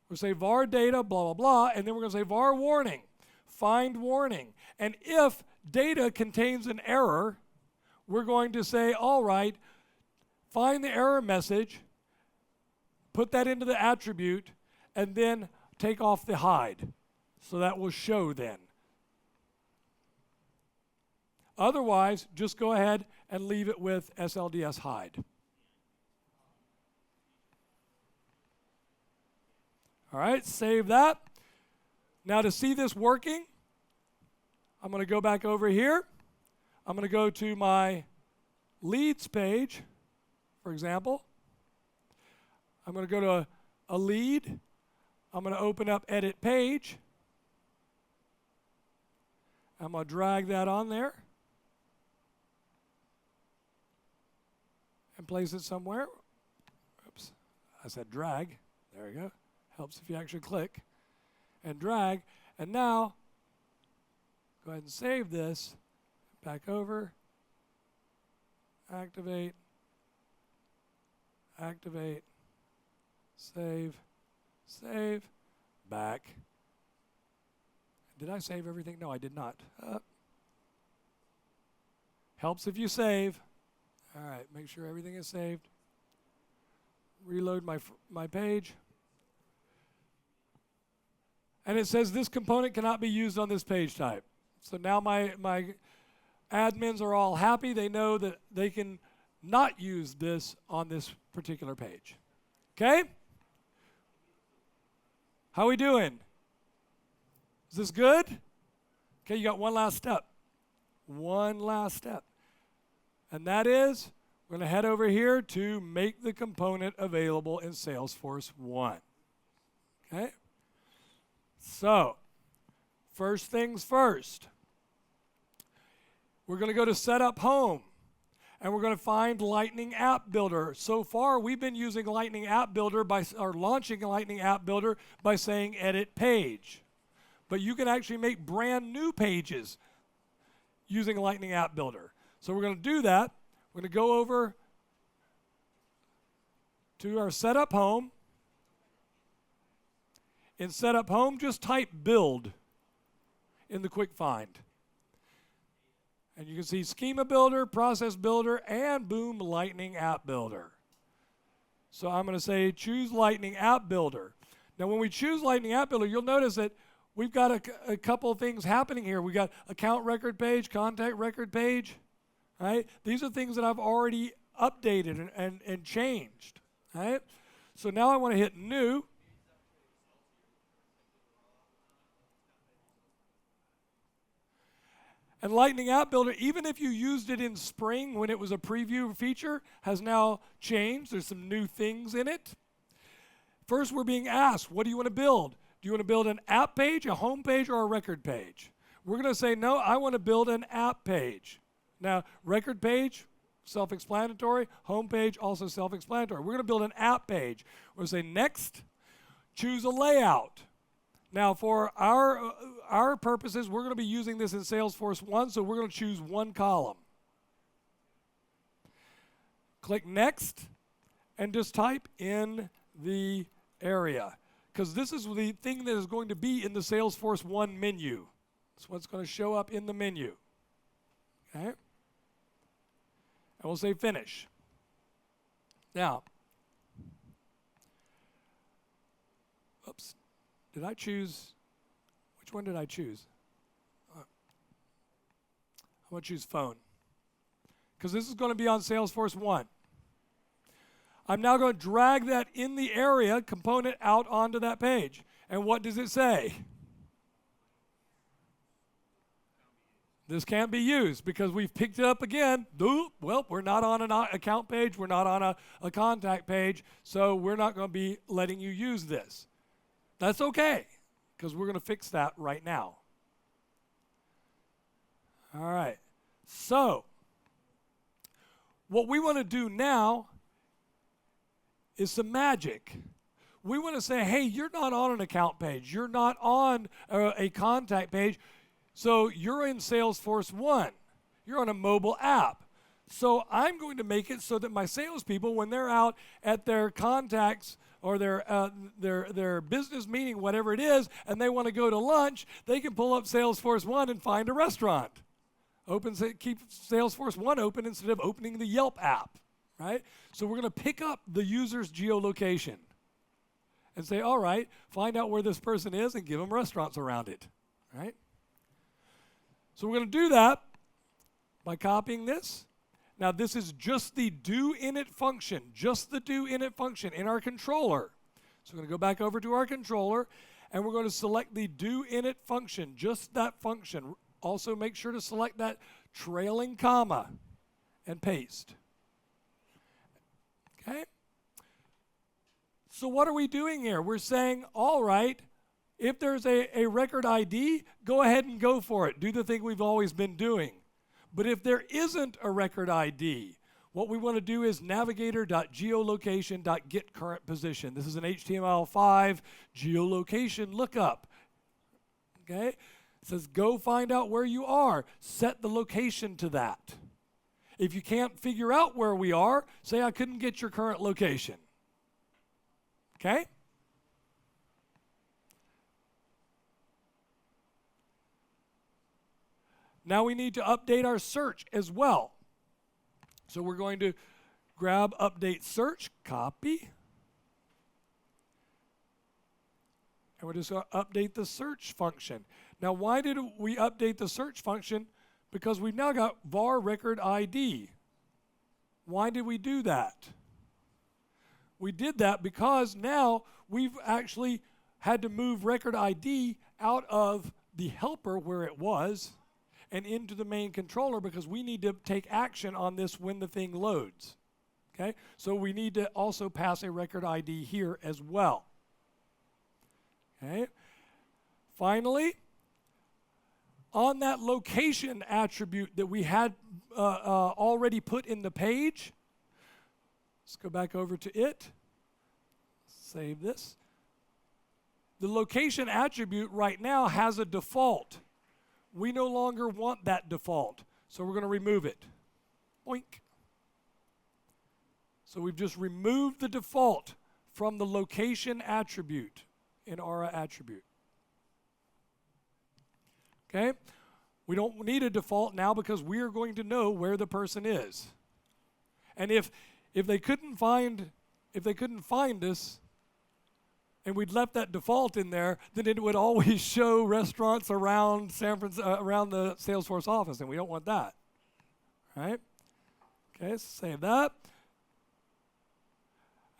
A: we'll say var data, blah, blah, blah, and then we're going to say var warning, find warning. And if data contains an error, we're going to say, all right, find the error message, put that into the attribute, and then take off the hide. So that will show then. Otherwise, just go ahead and leave it with SLDS hide. All right, save that. Now to see this working, I'm going to go back over here. I'm going to go to my leads page, for example. I'm going to go to a lead. I'm going to open up edit page. I'm going to drag that on there and place it somewhere. Oops, I said drag. There we go. Helps if you actually click and drag. And now, go ahead and save this. Back over. Activate. Activate. Save. Save. Back. Did I save everything? No, I did not. Helps if you save. All right, make sure everything is saved. Reload my page. And it says this component cannot be used on this page type. So now my admins are all happy. They know that they can not use this on this particular page. Okay? How we doing? Is this good? Okay, you got one last step. One last step. And that is, we're going to head over here to make the component available in Salesforce 1. Okay? So, first things first. We're going to go to Setup Home, and we're going to find Lightning App Builder. So far, we've been using Lightning App Builder or launching Lightning App Builder by saying Edit Page. But you can actually make brand new pages using Lightning App Builder. So we're going to do that. We're going to go over to our Setup Home. In Setup Home, just type Build in the Quick Find. And you can see Schema Builder, Process Builder, and boom, Lightning App Builder. So I'm going to say choose Lightning App Builder. Now when we choose Lightning App Builder, you'll notice that we've got a couple of things happening here. We've got account record page, contact record page. Right? These are things that I've already updated and changed. Right? So now I want to hit New. And Lightning App Builder, even if you used it in spring when it was a preview feature, has now changed. There's some new things in it. First, we're being asked, what do you want to build? Do you want to build an app page, a home page, or a record page? We're going to say, no, I want to build an app page. Now, record page, self-explanatory. Home page, also self-explanatory. We're going to build an app page. We're going to say, next, choose a layout. Now, for our purposes, we're going to be using this in Salesforce 1, so we're going to choose one column. Click Next, and just type in the area, because this is the thing that is going to be in the Salesforce 1 menu. That's what's going to show up in the menu. Okay? And we'll say Finish. Now, oops. Did I choose? Which one did I choose? I'm going to choose Phone, because this is going to be on Salesforce 1. I'm now going to drag that in the area component out onto that page. And what does it say? This can't be used because we've picked it up again. Well, we're not on an account page. We're not on a contact page. So we're not going to be letting you use this. That's okay, because we're going to fix that right now. All right. So what we want to do now is some magic. We want to say, hey, you're not on an account page. You're not on a contact page. So you're in Salesforce 1. You're on a mobile app. So I'm going to make it so that my salespeople, when they're out at their contacts or their business meeting, whatever it is, and they want to go to lunch, they can pull up Salesforce 1 and find a restaurant. Keep Salesforce 1 open instead of opening the Yelp app, right? So we're going to pick up the user's geolocation and say, all right, find out where this person is and give them restaurants around it, right? So we're going to do that by copying this. Now, this is just the doInit function, just the doInit function in our controller. So we're going to go back over to our controller, and we're going to select the doInit function, just that function. Also, make sure to select that trailing comma and paste. Okay? So what are we doing here? We're saying, all right, if there's a record ID, go ahead and go for it. Do the thing we've always been doing. But if there isn't a record ID, what we want to do is navigator.geolocation.getCurrentPosition. This is an HTML5 geolocation lookup. Okay? It says go find out where you are. Set the location to that. If you can't figure out where we are, say I couldn't get your current location. Okay? Now we need to update our search as well. So we're going to grab update search, copy, and we're just going to update the search function. Now, why did we update the search function? Because we've now got var record ID. Why did we do that? We did that because now we've actually had to move record ID out of the helper where it was and into the main controller because we need to take action on this when the thing loads. Okay? So we need to also pass a record ID here as well. Okay? Finally, on that location attribute that we had already put in the page, let's go back over to it. Save this. The location attribute right now has a default. We no longer want that default, so we're going to remove it. Boink. So we've just removed the default from the location attribute in Aura attribute. Okay? We don't need a default now because we are going to know where the person is. And if they couldn't find us and we'd left that default in there, then it would always show restaurants around around the Salesforce office, and we don't want that. Right? Okay, so save that.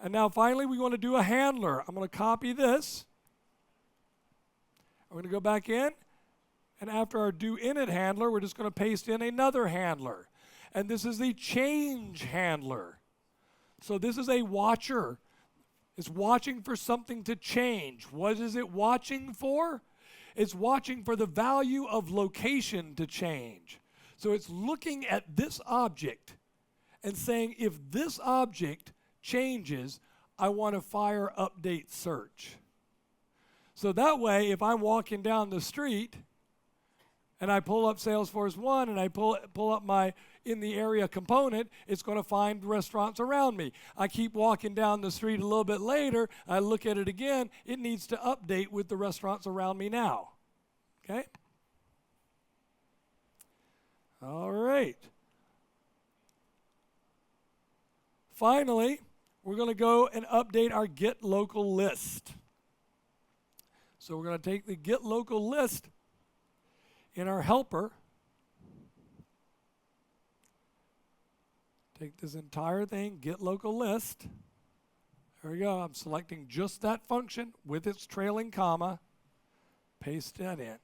A: And now finally we want to do a handler. I'm going to copy this. I'm going to go back in. And after our do init handler, we're just going to paste in another handler. And this is the change handler. So this is a watcher. It's watching for something to change. What is it watching for? It's watching for the value of location to change. So it's looking at this object and saying, if this object changes, I want to fire update search. So that way, if I'm walking down the street and I pull up Salesforce 1 and I pull up my in the area component, it's going to find restaurants around me. I keep walking down the street a little bit later, I look at it again, it needs to update with the restaurants around me now. Okay? All right. Finally, we're going to go and update our get local list. So we're going to take the get local list in our helper, take this entire thing, get local list. There we go. I'm selecting just that function with its trailing comma, paste that in.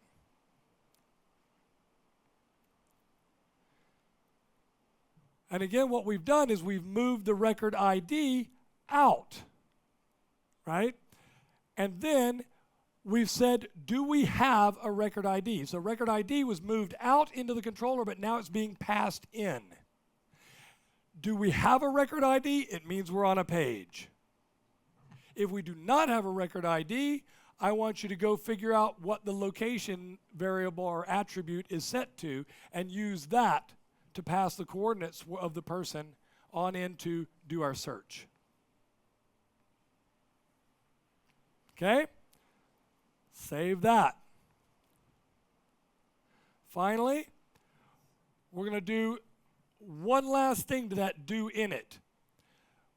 A: And again, what we've done is we've moved the record ID out, right? And then we've said, do we have a record ID? So record ID was moved out into the controller, but now it's being passed in. Do we have a record ID? It means we're on a page. If we do not have a record ID, I want you to go figure out what the location variable or attribute is set to and use that to pass the coordinates of the person on in to do our search. Okay? Save that. Finally, we're going to do one last thing to that do init.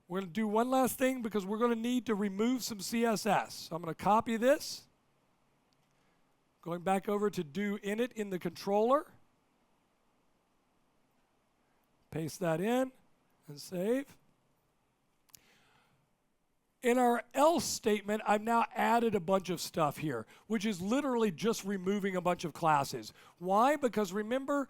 A: We're going to do one last thing because we're going to need to remove some CSS. So I'm going to copy this, going back over to do init in the controller, paste that in and save. In our else statement, I've now added a bunch of stuff here, which is literally just removing a bunch of classes. Why? Because remember,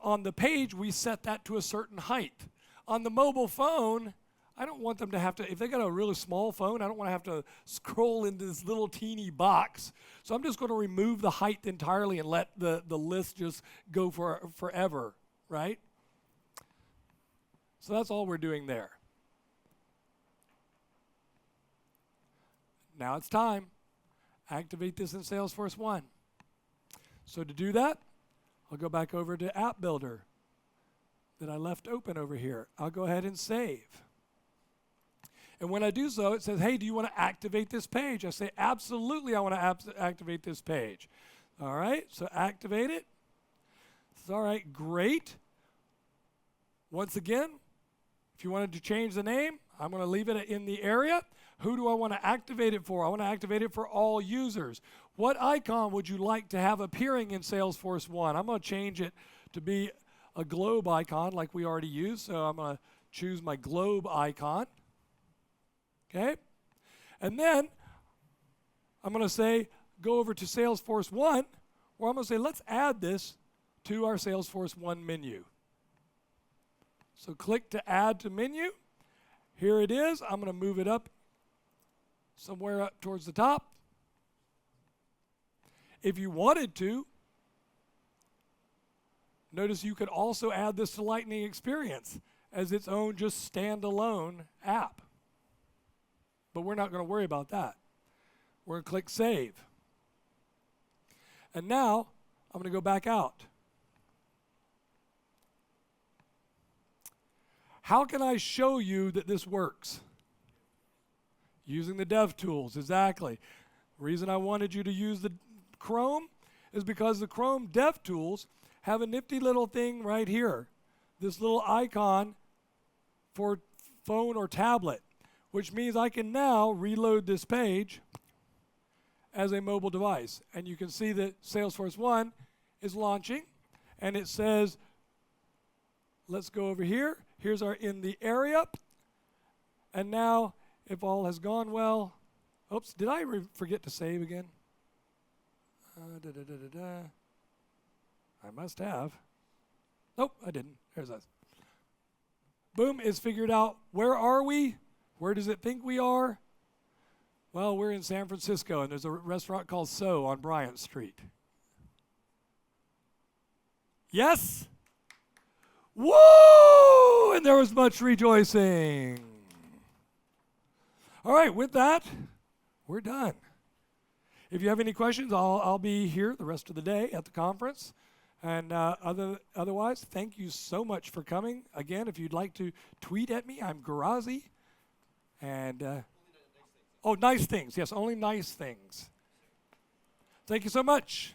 A: on the page, we set that to a certain height. On the mobile phone, I don't want them to have to, if they got a really small phone, I don't want to have to scroll into this little teeny box. So I'm just going to remove the height entirely and let the list just go for forever, right? So that's all we're doing there. Now it's time. Activate this in Salesforce 1. So to do that, I'll go back over to App Builder that I left open over here. I'll go ahead and save. And when I do so, it says, hey, do you want to activate this page? I say, absolutely, I want to activate this page. All right, so activate it. All right, great. Once again, if you wanted to change the name, I'm going to leave it in the area. Who do I want to activate it for? I want to activate it for all users. What icon would you like to have appearing in Salesforce 1? I'm going to change it to be a globe icon like we already used. So I'm going to choose my globe icon. Okay? And then I'm going to say, go over to Salesforce 1, where I'm going to say, let's add this to our Salesforce 1 menu. So click to add to menu. Here it is. I'm going to move it up somewhere up towards the top. If you wanted to, notice you could also add this to Lightning Experience as its own just standalone app. But we're not going to worry about that. We're going to click Save. And now I'm going to go back out. How can I show you that this works? Using the dev tools, exactly. The reason I wanted you to use the Chrome is because the Chrome dev tools have a nifty little thing right here. This little icon for phone or tablet, which means I can now reload this page as a mobile device. And you can see that Salesforce 1 is launching, and it says, let's go over here. Here's our in the area. And now, if all has gone well, oops, did I forget to save again? I must have. Nope, I didn't. There's us. Boom, it's figured out. Where are we? Where does it think we are? Well, we're in San Francisco, and there's a restaurant called So on Bryant Street. Yes? Woo! And there was much rejoicing. All right, with that, we're done. If you have any questions, I'll be here the rest of the day at the conference. And otherwise, thank you so much for coming. Again, if you'd like to tweet at me, I'm Garazi. And, nice things. Yes, only nice things. Thank you so much.